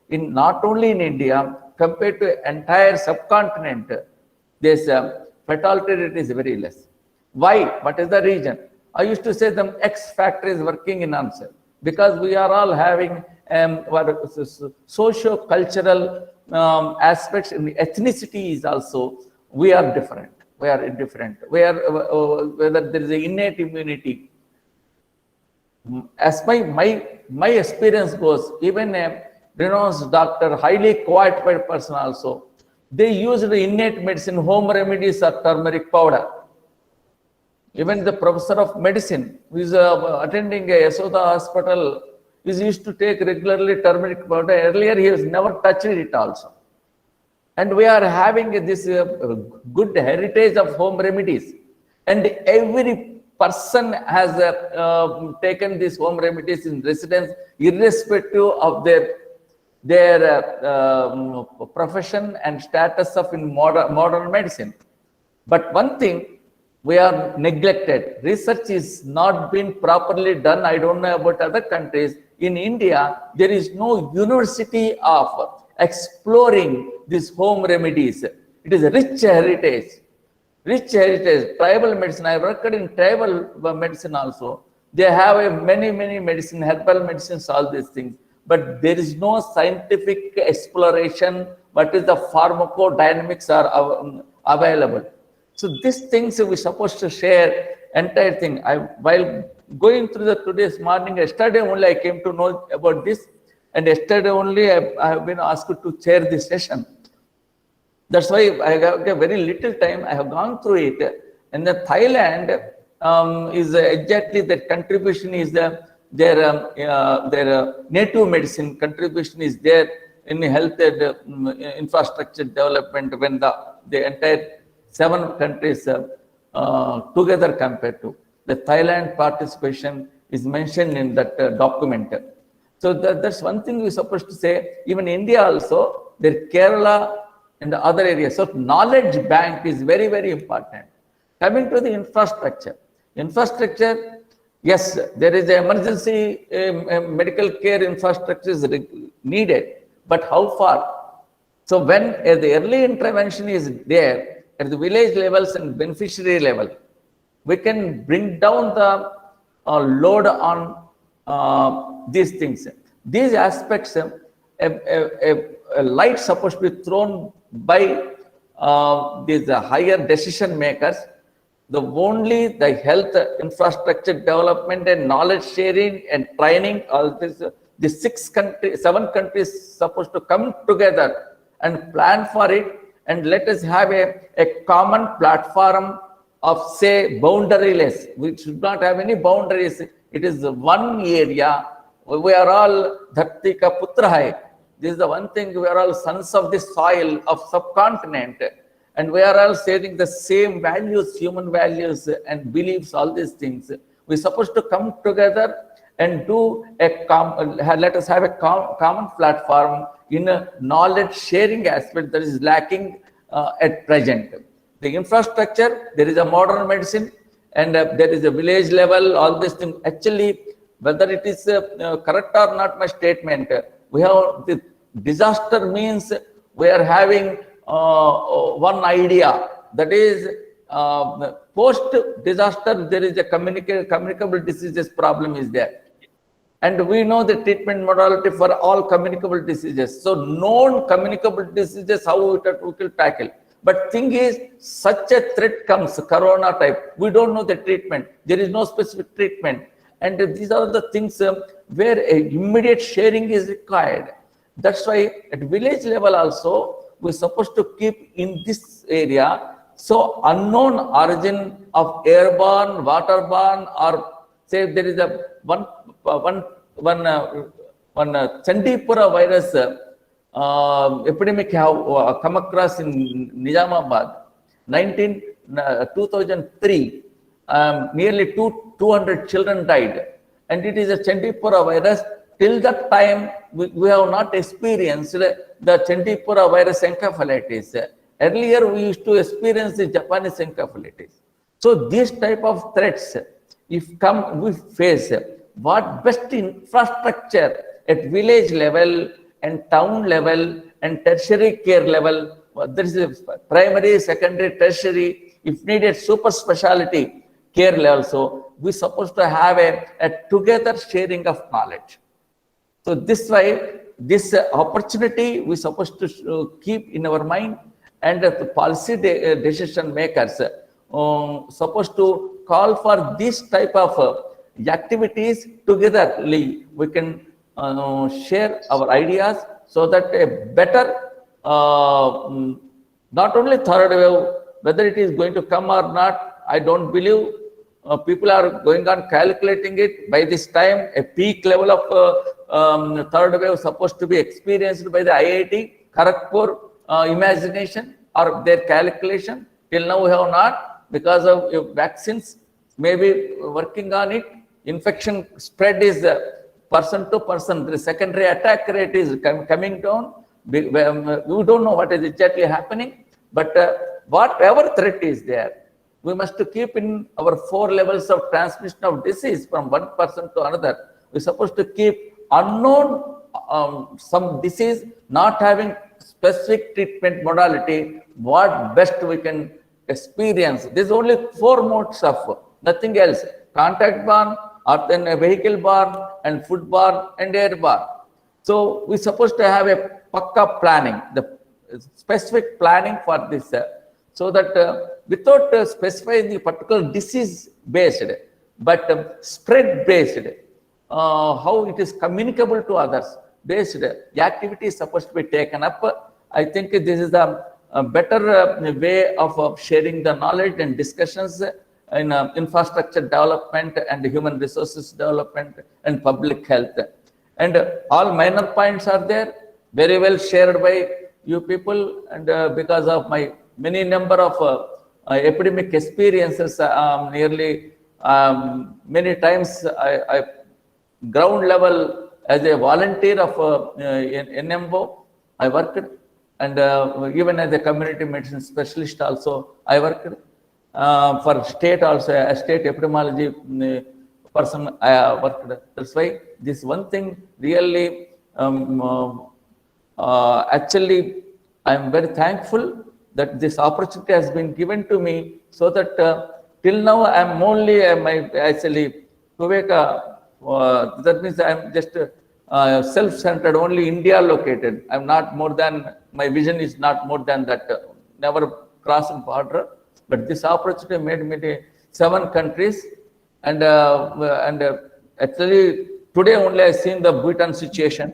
in not only in India, compared to entire subcontinent, this fatality rate is very less. Why? What is the reason? I used to say the X factor is working in answer, because we are all having socio-cultural aspects. In ethnicity is also, we are different, we are indifferent, whether there is an innate immunity. As my experience goes, even a renowned doctor, highly qualified person also, they use the innate medicine, home remedies or turmeric powder. Even the professor of medicine who is attending a Yashoda hospital is used to take regularly turmeric powder. Earlier he has never touched it also. And we are having this good heritage of home remedies. And every person has taken these home remedies in residence, irrespective of their profession and status of in modern medicine. But one thing, we are neglected. Research is not been properly done. I don't know about other countries. In India, there is no university of exploring these home remedies. It is a rich heritage. Rich heritage. Tribal medicine. I worked in tribal medicine also. They have many medicine, herbal medicines, all these things. But there is no scientific exploration. What is the pharmacodynamics are available. So these things we're supposed to share, entire thing. While going through the today's morning, yesterday only I came to know about this, and yesterday only I have been asked to chair this session. That's why I have a very little time. I have gone through it, and the Thailand is exactly that contribution is their native medicine contribution is there in health infrastructure development when the entire 7 countries together compared to. The Thailand participation is mentioned in that document. So that's one thing we're supposed to say. Even India also, there Kerala and the other areas. So knowledge bank is very important. Coming to the infrastructure. Infrastructure, yes, there is an emergency medical care infrastructure is needed, but how far? So when the early intervention is there, at the village levels and beneficiary level, we can bring down the load on these things. These aspects, a light supposed to be thrown by these higher decision makers. Only the health infrastructure development and knowledge sharing and training, all this, the 7 countries supposed to come together and plan for it. And let us have a common platform of, say, boundaryless. We should not have any boundaries. It is one area. We are all Dharti ka putra hai. This is the one thing. We are all sons of the soil of subcontinent. And we are all sharing the same values, human values and beliefs, all these things. We're supposed to come together and do let us have a common platform in a knowledge sharing aspect that is lacking at present. The infrastructure, there is a modern medicine, and there is a village level, all these things. Actually, whether it is correct or not my statement, we have the disaster means we are having one idea, that is post-disaster there is a communicable diseases problem is there. And we know the treatment modality for all communicable diseases. So known communicable diseases, how we will tackle. But thing is, such a threat comes, corona type. We don't know the treatment. There is no specific treatment. And these are the things where immediate sharing is required. That's why at village level also, we're supposed to keep in this area. So unknown origin of airborne, waterborne, or say there is a one Chandipura virus epidemic have come across in Nizamabad, 2003. Nearly 200 children died, and it is a Chandipura virus. Till that time, we have not experienced the Chandipura virus encephalitis. Earlier, we used to experience the Japanese encephalitis. So these type of threats, if we face, what best infrastructure at village level and town level and tertiary care level, there is a primary, secondary, tertiary, if needed super specialty care level. So we're supposed to have a together sharing of knowledge. So this way, this opportunity we're supposed to keep in our mind, and the policy decision makers supposed to call for this type of activities togetherly. We can share our ideas so that a better, not only third wave, whether it is going to come or not, I don't believe. People are going on calculating it. By this time, a peak level of third wave supposed to be experienced by the IIT Kharagpur imagination or their calculation. Till now we have not, because of vaccines, maybe working on it. Infection spread is person to person. The secondary attack rate is coming down. We don't know what is exactly happening, but whatever threat is there, we must keep in our 4 levels of transmission of disease from one person to another. We're supposed to keep unknown some disease not having specific treatment modality, what best we can experience. There's only 4 modes of nothing else: contact borne, or then a vehicle borne, and food borne, and airborne. So we're supposed to have a pakka planning, the specific planning for this, so that without specifying the particular disease based, but spread based, how it is communicable to others based, the activity is supposed to be taken up. I think this is a better way of sharing the knowledge and discussions in infrastructure development and human resources development and public health. And all minor points are there, very well shared by you people, and because of my many number of epidemic experiences, nearly many times I ground level as a volunteer of NMO, I worked, and even as a community medicine specialist also I worked. For state also, a state epidemiology person I worked. That's why this one thing really, actually, I am very thankful that this opportunity has been given to me, so that till now I am only actually Viveka. That means I am just self-centered, only India located. I am not more than, my vision is not more than that, never crossing border. But this opportunity made me to 7 countries, and actually today only I seen the Bhutan situation,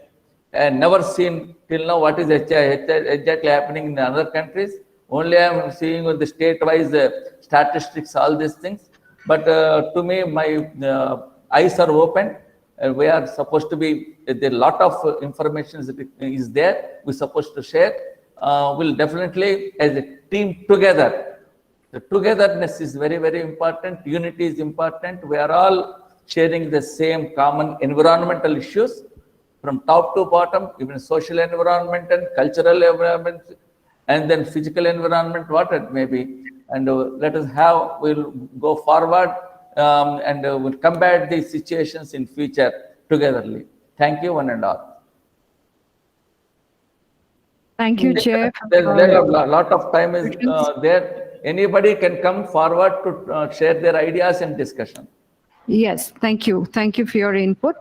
and never seen till now what is exactly happening in the other countries. Only I am seeing with the state-wise statistics, all these things. But to me, my eyes are open. We are supposed to be, there are a lot of information is there. We're supposed to share. We'll definitely, as a team together. The togetherness is very, very important. Unity is important. We are all sharing the same common environmental issues from top to bottom, even social environment and cultural environment, and then physical environment, what it may be. And let us have, we'll go forward and we'll combat these situations in future togetherly. Thank you, one and all. Thank you, Chair. There's a lot of time is there. Anybody can come forward to share their ideas and discussion. Yes, thank you. Thank you for your input.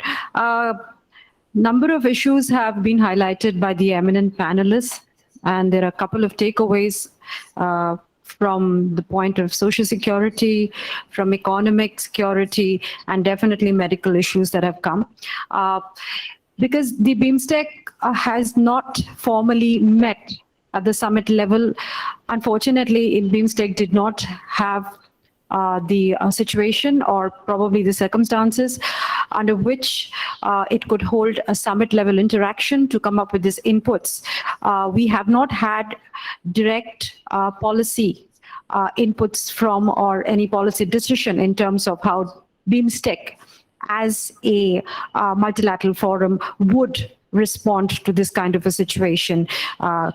Number of issues have been highlighted by the eminent panelists, and there are a couple of takeaways from the point of social security, from economic security, and definitely medical issues that have come. Because the BIMSTEC has not formally met at the summit level. Unfortunately, BIMSTEC did not have the situation or probably the circumstances under which it could hold a summit level interaction to come up with these inputs. We have not had direct policy inputs from or any policy decision in terms of how BIMSTEC as a multilateral forum would respond to this kind of a situation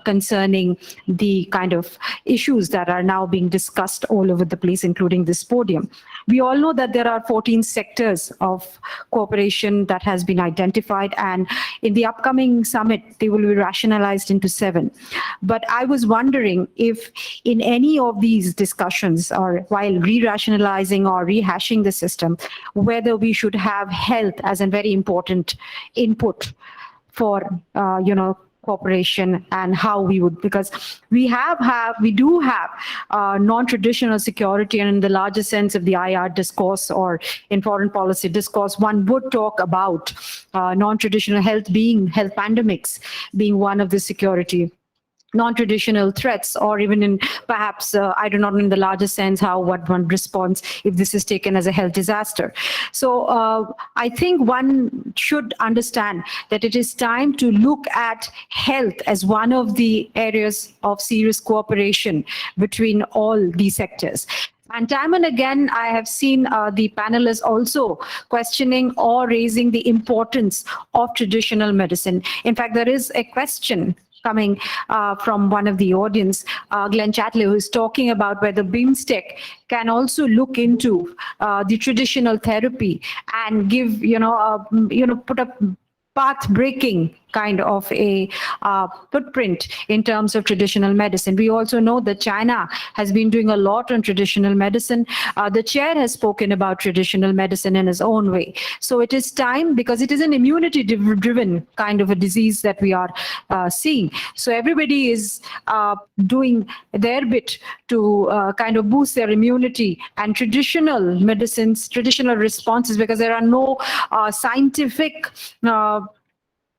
concerning the kind of issues that are now being discussed all over the place, including this podium. We all know that there are 14 sectors of cooperation that has been identified, and in the upcoming summit, they will be rationalized into 7. But I was wondering if in any of these discussions or while re-rationalizing or rehashing the system, whether we should have health as a very important input for cooperation and how we would, because we do have non-traditional security, and in the larger sense of the IR discourse or in foreign policy discourse, one would talk about non-traditional health pandemics being one of the security non-traditional threats, or even in perhaps, I do not know in the larger sense what one responds if this is taken as a health disaster. So I think one should understand that it is time to look at health as one of the areas of serious cooperation between all these sectors. And time and again, I have seen the panelists also questioning or raising the importance of traditional medicine. In fact, there is a question coming from one of the audience, Glenn Chatley, who is talking about whether BIMSTEC can also look into the traditional therapy and give, put a path-breaking kind of a footprint in terms of traditional medicine. We also know that China has been doing a lot on traditional medicine. The chair has spoken about traditional medicine in his own way. So it is time, because it is an immunity-driven kind of a disease that we are seeing. So everybody is doing their bit to kind of boost their immunity, and traditional medicines, traditional responses, because there are no scientific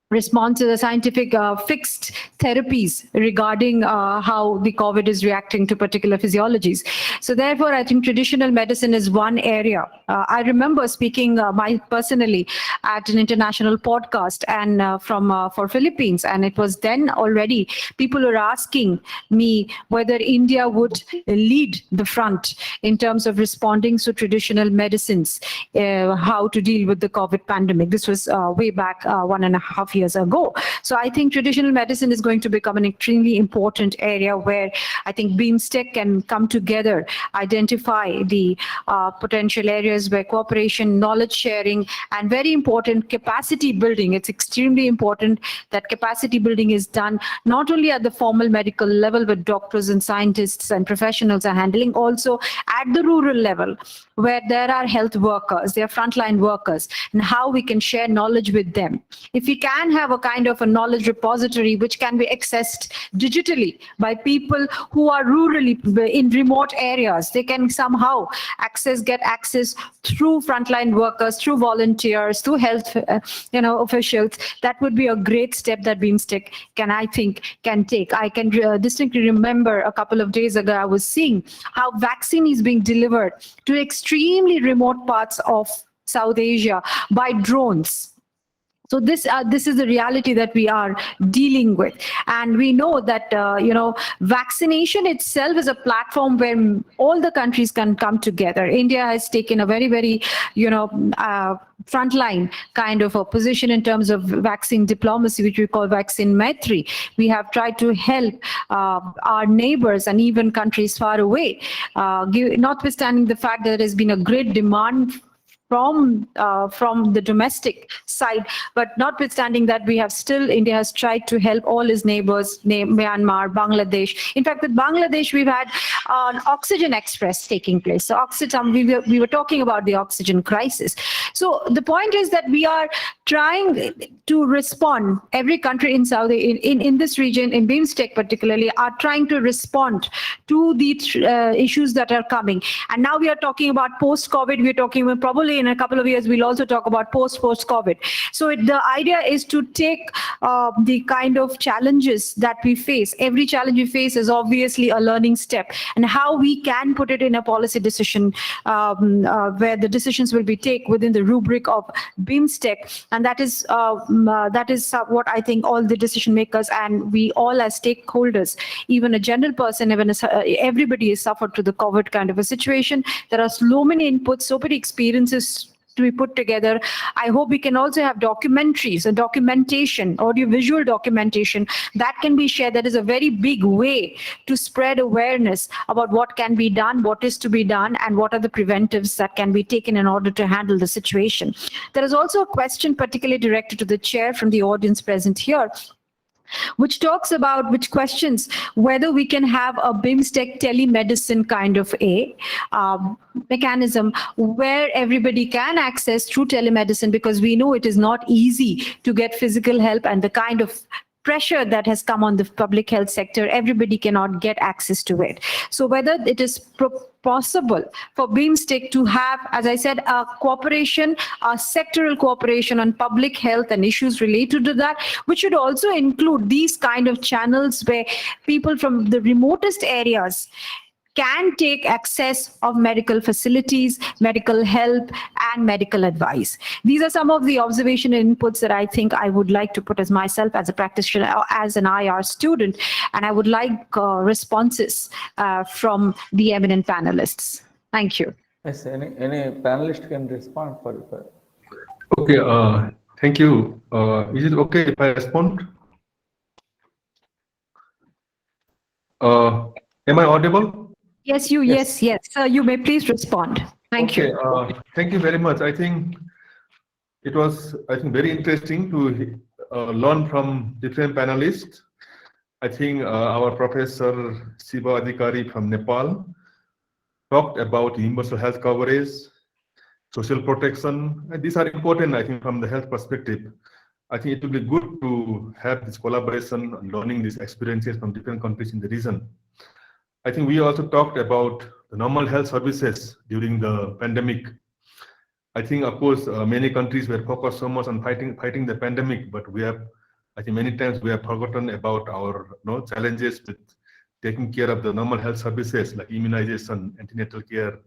responses, scientific fixed therapies regarding how the COVID is reacting to particular physiologies. So therefore, I think traditional medicine is one area. I remember speaking personally at an international podcast and for Philippines, and it was then already people were asking me whether India would lead the front in terms of responding to traditional medicines, how to deal with the COVID pandemic. This was way back 1.5 years ago. So I think traditional medicine is going to become an extremely important area where I think BIMSTEC can come together, identify the potential areas where cooperation, knowledge sharing, and very important capacity building. It's extremely important that capacity building is done not only at the formal medical level with doctors and scientists and professionals are handling, also at the rural level where there are health workers, there are frontline workers, and how we can share knowledge with them. If we can have a kind of a knowledge repository which can be accessed digitally by people who are rurally in remote areas, they can somehow get access through frontline workers, through volunteers, through health officials. That would be a great step that BIMSTEC can take. I can distinctly remember a couple of days ago I was seeing how vaccine is being delivered to extremely remote parts of South Asia by drones. So this is the reality that we are dealing with, and we know that vaccination itself is a platform where all the countries can come together. India has taken a very, very frontline kind of a position in terms of vaccine diplomacy, which we call vaccine maitri. We have tried to help our neighbors and even countries far away, notwithstanding the fact that there has been a great demand from the domestic side. But notwithstanding that, we have still, India has tried to help all its neighbors, Myanmar, Bangladesh. In fact, with Bangladesh, we've had an oxygen express taking place. So oxygen, we were talking about the oxygen crisis. So the point is that we are trying to respond. Every country in in this region, in BIMSTEC particularly, are trying to respond to the issues that are coming. And now we are talking about post-COVID. We're talking about probably in a couple of years, we'll also talk about post-COVID. So the idea is to take the kind of challenges that we face. Every challenge we face is obviously a learning step, and how we can put it in a policy decision where the decisions will be taken within the rubric of BIMSTEC. And that is what I think all the decision makers and we all as stakeholders, even a general person, even everybody has suffered through the COVID kind of a situation. There are so many inputs, so many experiences to be put together. I hope we can also have documentaries and documentation, audiovisual documentation that can be shared. That is a very big way to spread awareness about what can be done, what is to be done, and what are the preventives that can be taken in order to handle the situation. There is also a question particularly directed to the chair from the audience present here, which questions whether we can have a BIMSTEC telemedicine kind of a mechanism where everybody can access through telemedicine, because we know it is not easy to get physical help, and the kind of pressure that has come on the public health sector, everybody cannot get access to it. So whether it is possible for BIMSTEC to have, as I said, a cooperation, a sectoral cooperation on public health and issues related to that, which should also include these kind of channels where people from the remotest areas can take access of medical facilities, medical help, and medical advice. These are some of the observation and inputs that I think I would like to put as myself as a practitioner, as an IR student, and I would like responses from the eminent panelists. Thank you. Yes, any panelist can respond for it. Okay, thank you. Is it okay if I respond? Am I audible? Yes, yes. Sir, you may please respond. Thank you. Thank you very much. I think it was, very interesting to learn from different panelists. I think our Professor Shiva Adhikari from Nepal talked about universal health coverage, social protection, and these are important, I think, from the health perspective. I think it will be good to have this collaboration and learning these experiences from different countries in the region. I think we also talked about the normal health services during the pandemic. I think, of course, many countries were focused so much on fighting the pandemic, but I think many times we have forgotten about our challenges with taking care of the normal health services like immunization, antenatal care,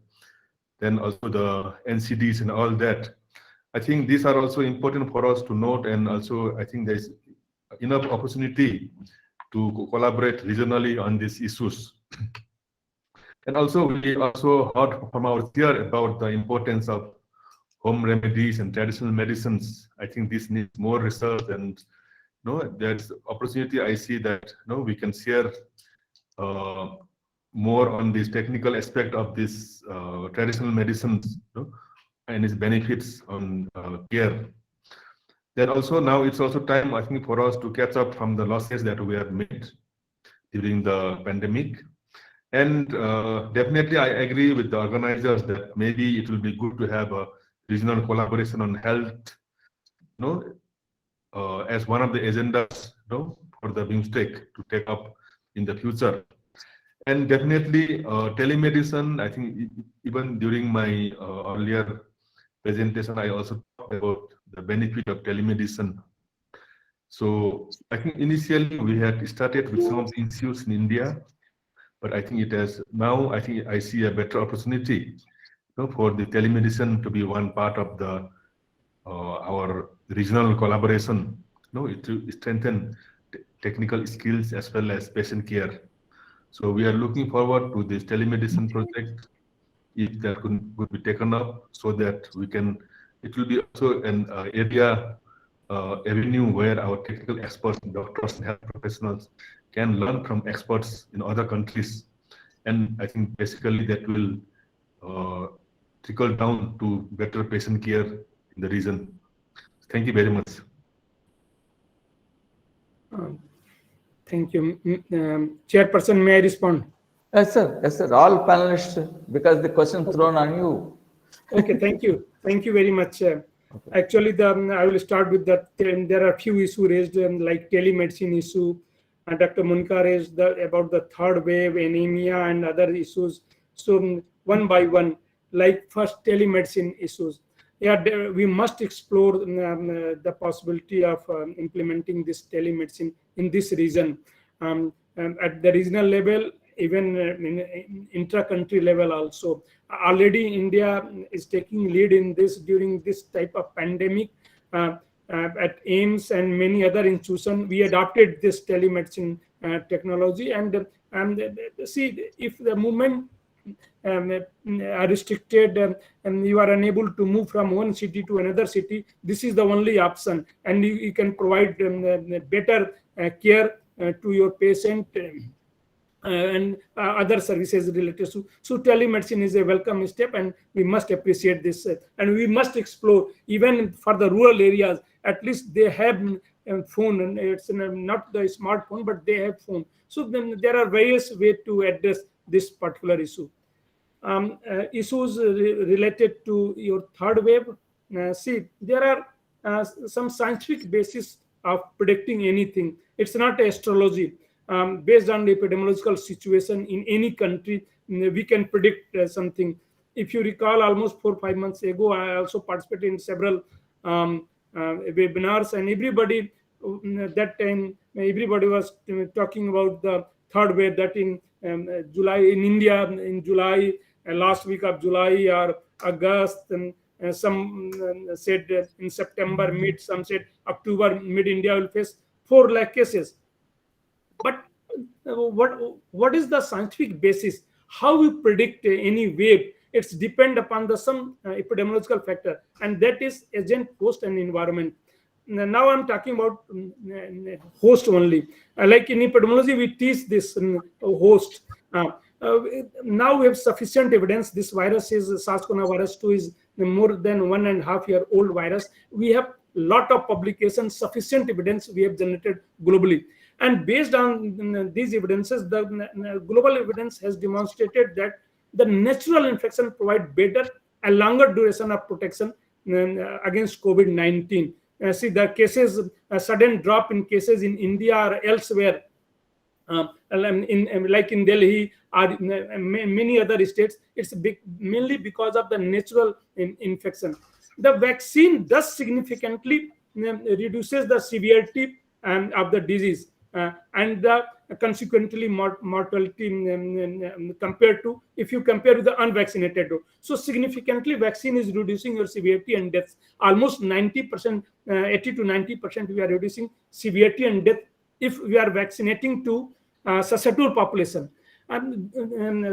then also the NCDs and all that. I think these are also important for us to note, and also I think there's enough opportunity to collaborate regionally on these issues. And also we also heard from our chair about the importance of home remedies and traditional medicines. I think this needs more research, and there's opportunity. I see that we can share more on this technical aspect of this traditional medicines and its benefits on care. Then also now it's also time, I think, for us to catch up from the losses that we have made during the pandemic. And definitely I agree with the organizers that maybe it will be good to have a regional collaboration on health, as one of the agendas, for the BIMSTEC to take up in the future. And definitely telemedicine, I think even during my earlier presentation, I also talked about the benefit of telemedicine. So I think initially we had started with some of the institutes in India, but I think it has now, I think I see a better opportunity for the telemedicine to be one part of the our regional collaboration, to strengthen technical skills as well as patient care. So we are looking forward to this telemedicine project, if that could be taken up, so that it will be also an avenue where our technical experts, doctors and health professionals can learn from experts in other countries. And I think basically that will trickle down to better patient care in the region. Thank you very much. Thank you. Chairperson, may I respond? Yes, sir. Yes, sir. All panelists, because the question thrown on you. Okay, thank you. Thank you very much. Actually, I will start with that. There are few issues raised, like telemedicine issue. Dr. Monica raised about the third wave, anemia, and other issues. So one by one, like first telemedicine issues. Yeah, we must explore the possibility of implementing this telemedicine in this region. At the regional level, even in intra-country level also. Already India is taking lead in this during this type of pandemic. At AIMS and many other institutions, we adopted this telemedicine technology. And see, if the movement are restricted and you are unable to move from one city to another city, this is the only option. And you can provide better care to your patient and other services related to. So telemedicine is a welcome step, and we must appreciate this. And we must explore, even for the rural areas, at least they have phone, and it's not the smartphone, but they have phone. So then there are various ways to address this particular issue. Issues related to your third wave. See, there are some scientific basis of predicting anything. It's not astrology. Based on the epidemiological situation in any country, we can predict something. If you recall, almost 4 or 5 months ago, I also participated in several webinars, and everybody that time, everybody was talking about the third wave, that in July in India, in July, last week of July or August, and some said in September mid, some said October mid, India will face 4 lakh cases. But what is the scientific basis? How we predict any wave? It's depend upon the some epidemiological factor, and that is agent, host, and environment. Now I'm talking about host only. Like in epidemiology, we teach this host. Now we have sufficient evidence. This virus is SARS-CoV-2 is more than 1.5 year old virus. We have lot of publications, sufficient evidence we have generated globally. And based on these evidences, the global evidence has demonstrated that the natural infection provide better and longer duration of protection against COVID-19. See, the cases, a sudden drop in cases in India or elsewhere, like in Delhi or many other states, it's mainly because of the natural infection. The vaccine does significantly reduces the severity of the disease and the consequently mortality compared to, if you compare with the unvaccinated. So significantly vaccine is reducing your severity and deaths. Almost 90%, 80 to 90% we are reducing severity and death if we are vaccinating to susceptible population. And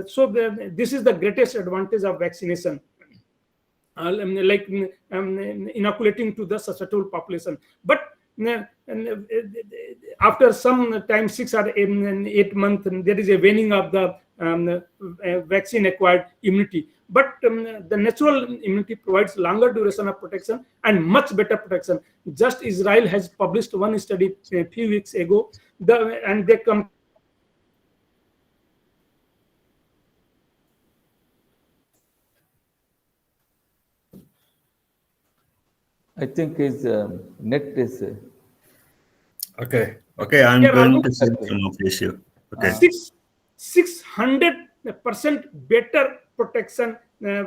so this is the greatest advantage of vaccination. Like inoculating to the susceptible population. But after some time, 6 or 8 months, there is a waning of the vaccine acquired immunity. But the natural immunity provides longer duration of protection and much better protection. Just Israel has published one study a few weeks ago, and they come. I think his net is. Okay, I'm Yeah, going to see some of the issue. Okay. 600% better protection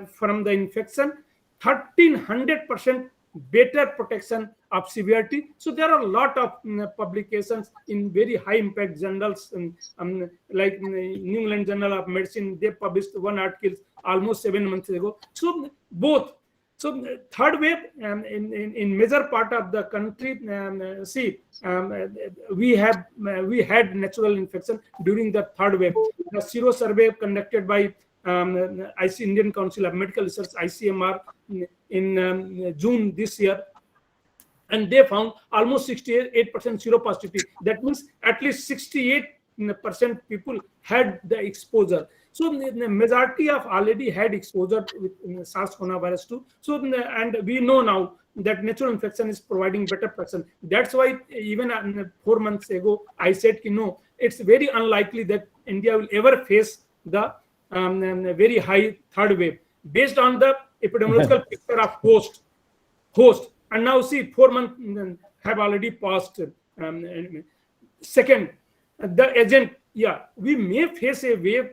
from the infection, 1300% better protection of severity. So there are a lot of publications in very high impact journals, like New England Journal of Medicine. They published one article almost 7 months ago. So both. So third wave in major part of the country, we had natural infection during the third wave. The Sero survey conducted by Indian Council of Medical Research, ICMR, in June this year, and they found almost 68% seropositivity. That means at least 68 percent people had the exposure. So the majority of already had exposure with SARS coronavirus 2. So and we know now that natural infection is providing better protection. That's why even 4 months ago I said, no, it's very unlikely that India will ever face the very high third wave based on the epidemiological picture of host. And now see, 4 months have already passed. Second, the agent, we may face a wave,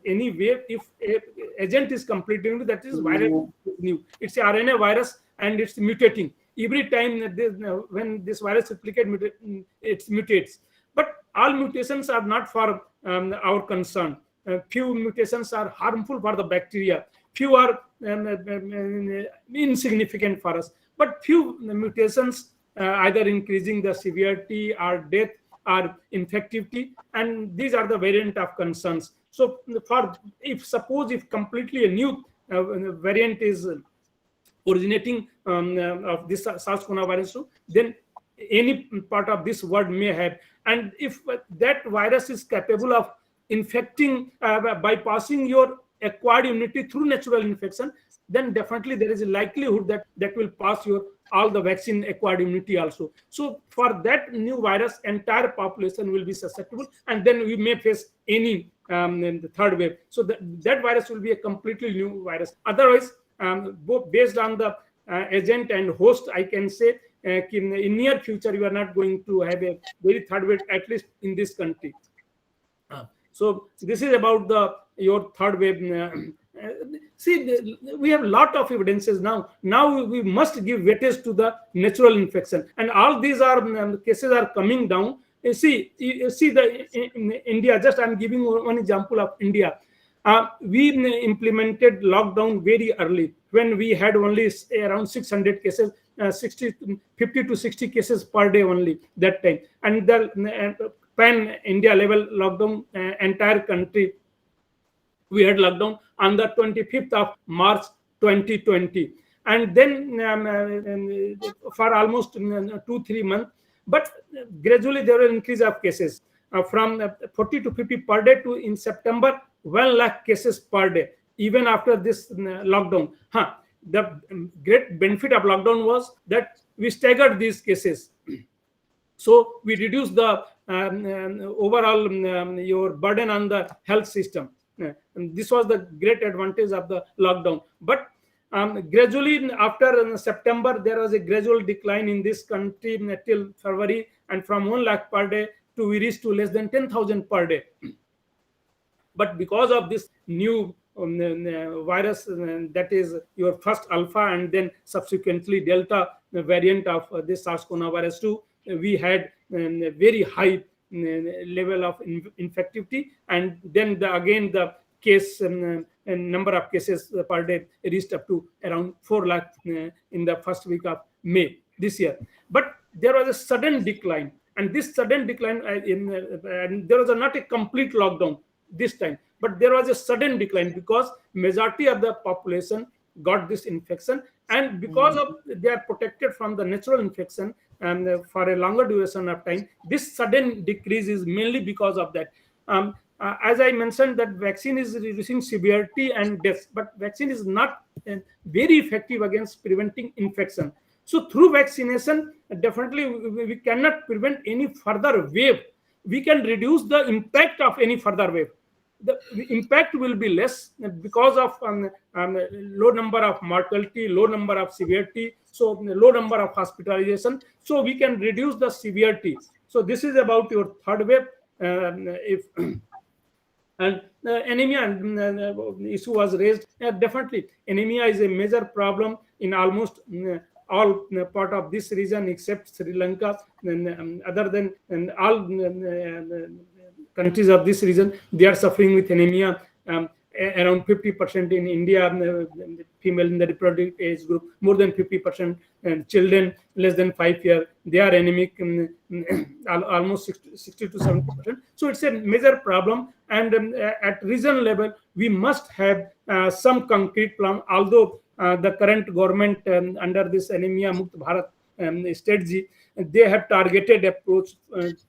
any wave, if agent is completely new, that is virus is new. It's a RNA virus and it's mutating. Every time when this virus replicates, it mutates. But all mutations are not for our concern. Few mutations are harmful for the bacteria. Few are insignificant for us. But few mutations either increasing the severity or death or infectivity, and these are the variant of concerns. So if completely a new variant is originating of this SARS coronavirus, then any part of this world may have. And if that virus is capable of infecting, bypassing your acquired immunity through natural infection, then definitely there is a likelihood that will pass your all the vaccine acquired immunity also. So for that new virus, entire population will be susceptible, and then we may face any the third wave. So that virus will be a completely new virus. Otherwise, both based on the agent and host, I can say in near future you are not going to have a very third wave, at least in this country. So this is about your third wave. See, we have a lot of evidences now. Now we must give weightage to the natural infection, and all these are cases are coming down. You see in India. Just I'm giving one example of India. We implemented lockdown very early when we had only around 600 cases, 50 to 60 cases per day only that time, and the pan India level lockdown, entire country. We had lockdown on the 25th of March 2020, and then for almost 2-3 months. But gradually there was an increase of cases from 40 to 50 per day to in September 1 lakh cases per day. Even after this lockdown, the great benefit of lockdown was that we staggered these cases. So we reduced the overall your burden on the health system. And this was the great advantage of the lockdown. But gradually after September, there was a gradual decline in this country till February, and from 1 lakh per day to we reached to less than 10,000 per day. But because of this new virus, that is your first alpha and then subsequently delta variant of this SARS coronavirus 2, we had a very high level of infectivity, and then again the case and number of cases per day reached up to around 4 lakh in the first week of May this year. But there was a sudden decline, and this sudden decline and there was not a complete lockdown this time, but there was a sudden decline because majority of the population got this infection, and because of they are protected from the natural infection and for a longer duration of time, this sudden decrease is mainly because of that. As I mentioned, that vaccine is reducing severity and deaths, but vaccine is not very effective against preventing infection. So through vaccination, definitely we cannot prevent any further wave. We can reduce the impact of any further wave. The impact will be less because of low number of mortality, low number of severity, so low number of hospitalization. So we can reduce the severity. So this is about your third wave. And anemia issue was raised. Definitely, anemia is a major problem in almost all part of this region except Sri Lanka. Other than all countries of this region, they are suffering with anemia. Around 50% in India, female in the reproductive age group, more than 50%, and children less than 5 years, they are anemic, almost 60 to 70%. So it's a major problem, and at regional level, we must have some concrete plan. Although the current government under this Anemia Mukt Bharat strategy, they have targeted approach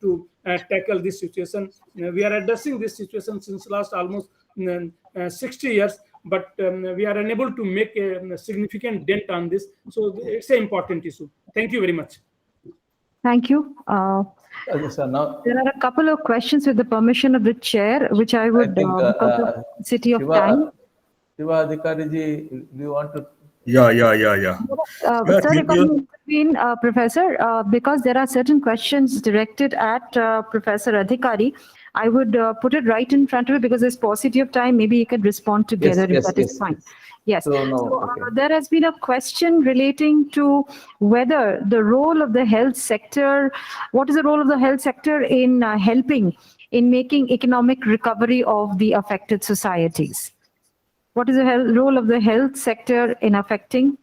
to tackle this situation. We are addressing this situation since last almost 60 years, but we are unable to make a significant dent on this. So it's an important issue. Thank you very much. Thank you. So now, There are a couple of questions with the permission of the chair, which I would, think, because of city of time. Shiva Adhikari ji, do you want to? Yeah. Sir, Yeah, if thank I you. may intervene, Professor, because there are certain questions directed at Professor Adhikari, I would put it right in front of you because there's paucity of time. Maybe you can respond together if that is fine. Yes. So, no, So, okay. there has been a question relating to whether the role of the health sector, what is the role of the health sector in helping in making economic recovery of the affected societies? What is the role of the health sector in affecting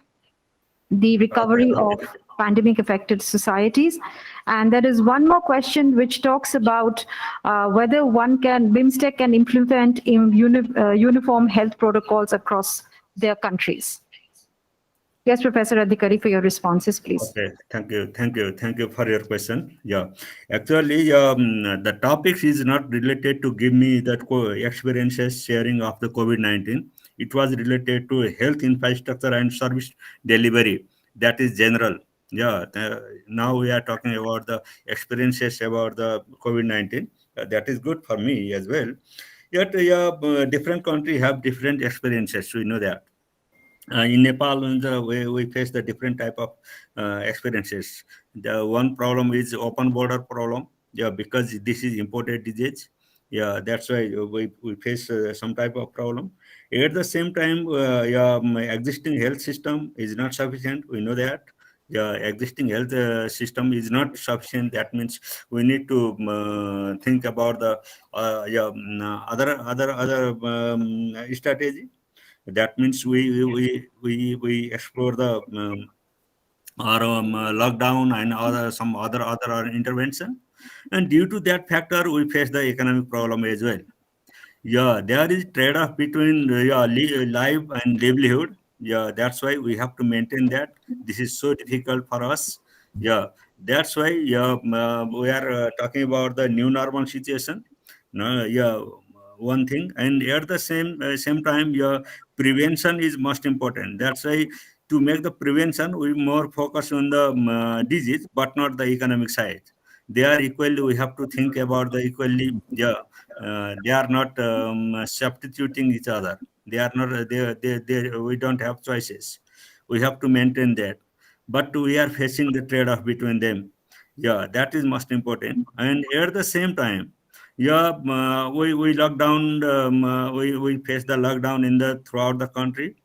the recovery of pandemic affected societies? And there is one more question which talks about whether BIMSTEC can implement uniform health protocols across their countries. Yes, Professor Adhikari, for your responses, please. Okay, thank you for your question. Yeah, actually, the topic is not related to give me that experiences sharing of the COVID-19. It was related to health infrastructure and service delivery. That is general. Yeah, now we are talking about the experiences about the COVID-19. That is good for me as well. Yet, different countries have different experiences. We know that. In Nepal, we face the different type of experiences. The one problem is open border problem. Yeah, because this is imported disease. Yeah, that's why we face some type of problem. At the same time, my existing health system is not sufficient. We know that. Yeah, existing health system is not sufficient. That means we need to think about the other strategy. That means we explore the lockdown and some other intervention, and due to that factor we face the economic problem as well. Yeah, there is trade-off between life and livelihood. Yeah, that's why we have to maintain that. This is so difficult for us. Yeah, that's why we are talking about the new normal situation. No, yeah, one thing, and at the same time, prevention is most important. That's why to make the prevention, we more focus on the disease, but not the economic side. They are equally. We have to think about the equally. Yeah, they are not substituting each other. They are not. We don't have choices. We have to maintain that, but we are facing the trade-off between them. Yeah, that is most important. And at the same time, we lock down. We face the lockdown in the throughout the country,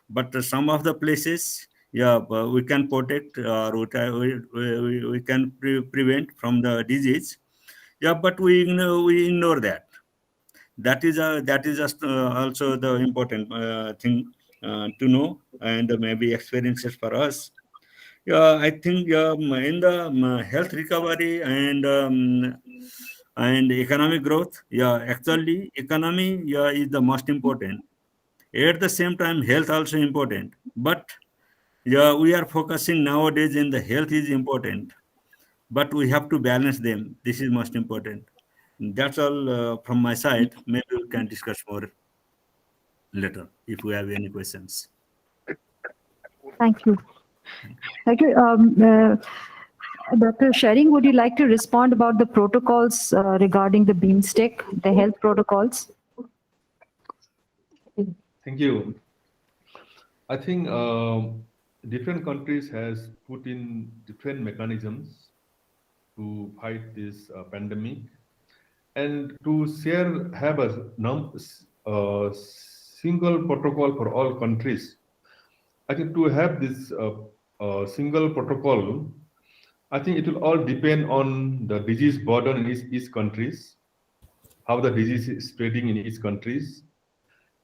but some of the places, we can protect or we can prevent from the disease. Yeah, but we ignore that. That is just also the important thing to know, and maybe experiences for us. Yeah, I think in the health recovery and economic growth, actually economy is the most important. At the same time, health also important. But we are focusing nowadays in the health is important, but we have to balance them. This is most important. That's all from my side. Maybe we can discuss more later if we have any questions. Thank you. Thank you. Dr. Sharing, would you like to respond about the protocols regarding the BIMSTEC, the health protocols? Thank you. I think different countries has put in different mechanisms to fight this pandemic, and to have a single protocol for all countries. I think to have this single protocol, I think it will all depend on the disease burden in each countries, how the disease is spreading in each countries,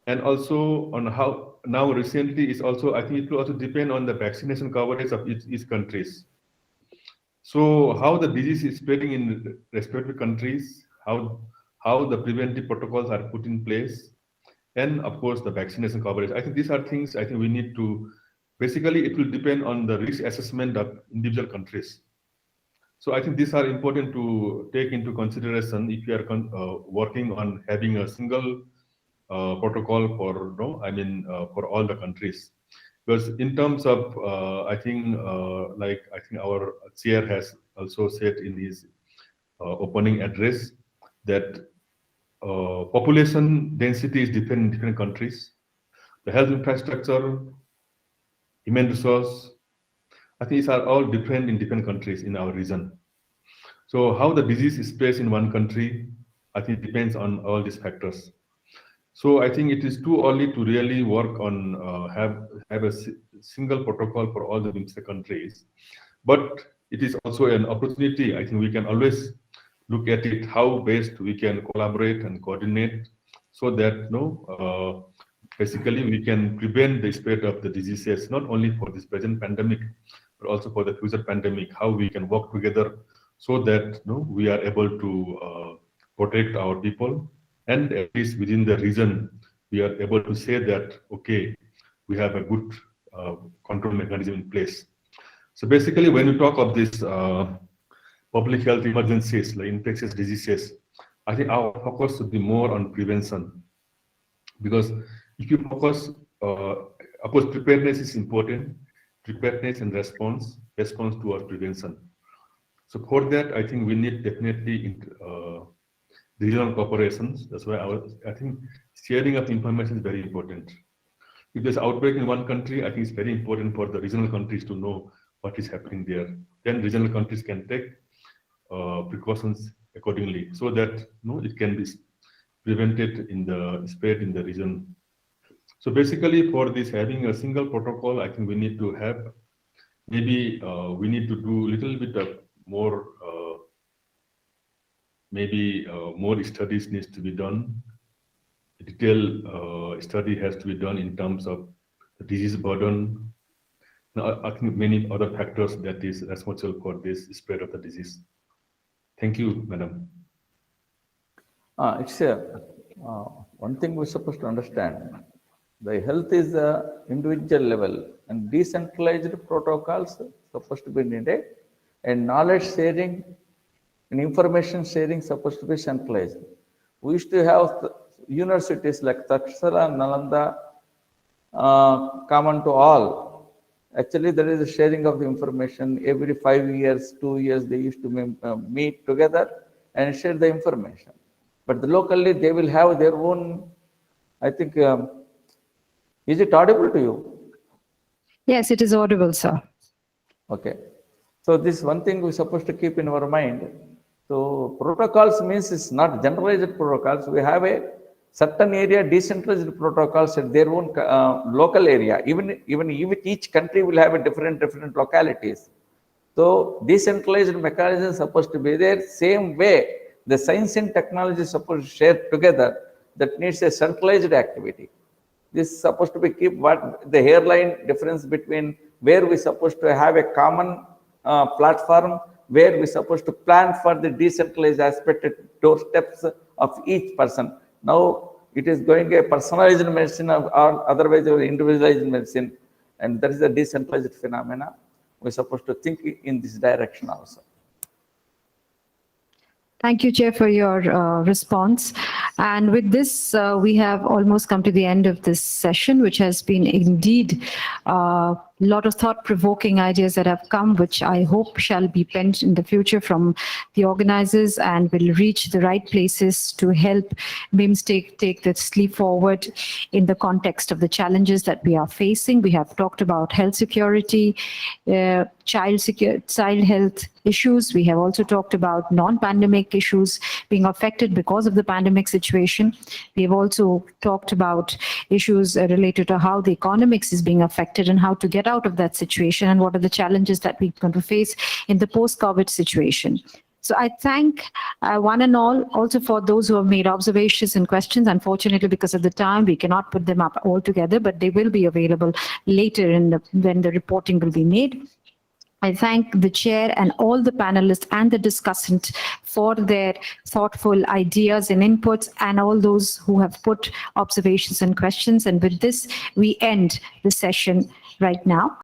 and also on how now recently is also, I think it will also depend on the vaccination coverage of each countries. So how the disease is spreading in respective countries, how the preventive protocols are put in place, and of course the vaccination coverage. I think these are things I think we need to, basically it will depend on the risk assessment of individual countries. So I think these are important to take into consideration if you are working on having a single protocol for, for all the countries. Because in terms of, I think our chair has also said in his opening address that population density is different in different countries. The health infrastructure, human resource, I think these are all different in different countries in our region. So how the disease is spread in one country, I think depends on all these factors. So I think it is too early to really work on have a single protocol for all the BIMSTEC countries. But it is also an opportunity. I think we can always look at it how best we can collaborate and coordinate so that basically we can prevent the spread of the diseases, not only for this present pandemic, but also for the future pandemic, how we can work together so that we are able to protect our people, and at least within the region, we are able to say that, okay, we have a good control mechanism in place. So basically, when you talk of this public health emergencies like infectious diseases, I think our focus should be more on prevention. Because if you focus, of course, preparedness is important, preparedness and response towards prevention. So for that, I think we need definitely regional cooperations. That's why I think sharing of information is very important. If there's outbreak in one country, I think it's very important for the regional countries to know what is happening there. Then regional countries can take precautions accordingly, so that it can be prevented in the spread in the region. So basically, for this having a single protocol, I think we need to have maybe we need to do a little bit of more. More studies needs to be done. A detailed study has to be done in terms of the disease burden. Now, I think many other factors that is responsible for this spread of the disease. Thank you, Madam. It's one thing we're supposed to understand. The health is the individual level, and decentralized protocols supposed to be needed, and knowledge sharing and information sharing supposed to be centralized. We used to have universities like Takshara and Nalanda common to all. Actually, there is a sharing of the information every 5 years, 2 years. They used to meet together and share the information. But locally, they will have their own. I think. Is it audible to you? Yes, it is audible, sir. Okay. So this one thing we're supposed to keep in our mind. So protocols means it's not generalized protocols. We have a certain area decentralized protocols at their own local area. Even each country will have a different localities. So decentralized mechanism is supposed to be there. Same way, the science and technology is supposed to share together. That needs a centralized activity. This is supposed to be keep what the hairline difference between where we supposed to have a common platform, where we supposed to plan for the decentralized aspect at doorsteps of each person. Now it is going a personalized medicine or otherwise individualized medicine, and that is a decentralized phenomena. We're supposed to think in this direction also. Thank you, Chair, for your response. And with this, we have almost come to the end of this session, which has been indeed a lot of thought-provoking ideas that have come, which I hope shall be penned in the future from the organizers and will reach the right places to help BIMSTEC take this leap forward in the context of the challenges that we are facing. We have talked about health security, child health issues. We have also talked about non-pandemic issues being affected because of the pandemic situation. We have also talked about issues related to how the economics is being affected and how to get out of that situation and what are the challenges that we're going to face in the post-COVID situation. So I thank one and all, also for those who have made observations and questions. Unfortunately, because of the time, we cannot put them up all together, but they will be available later when the reporting will be made. I thank the chair and all the panelists and the discussant for their thoughtful ideas and inputs, and all those who have put observations and questions. And with this, we end the session right now.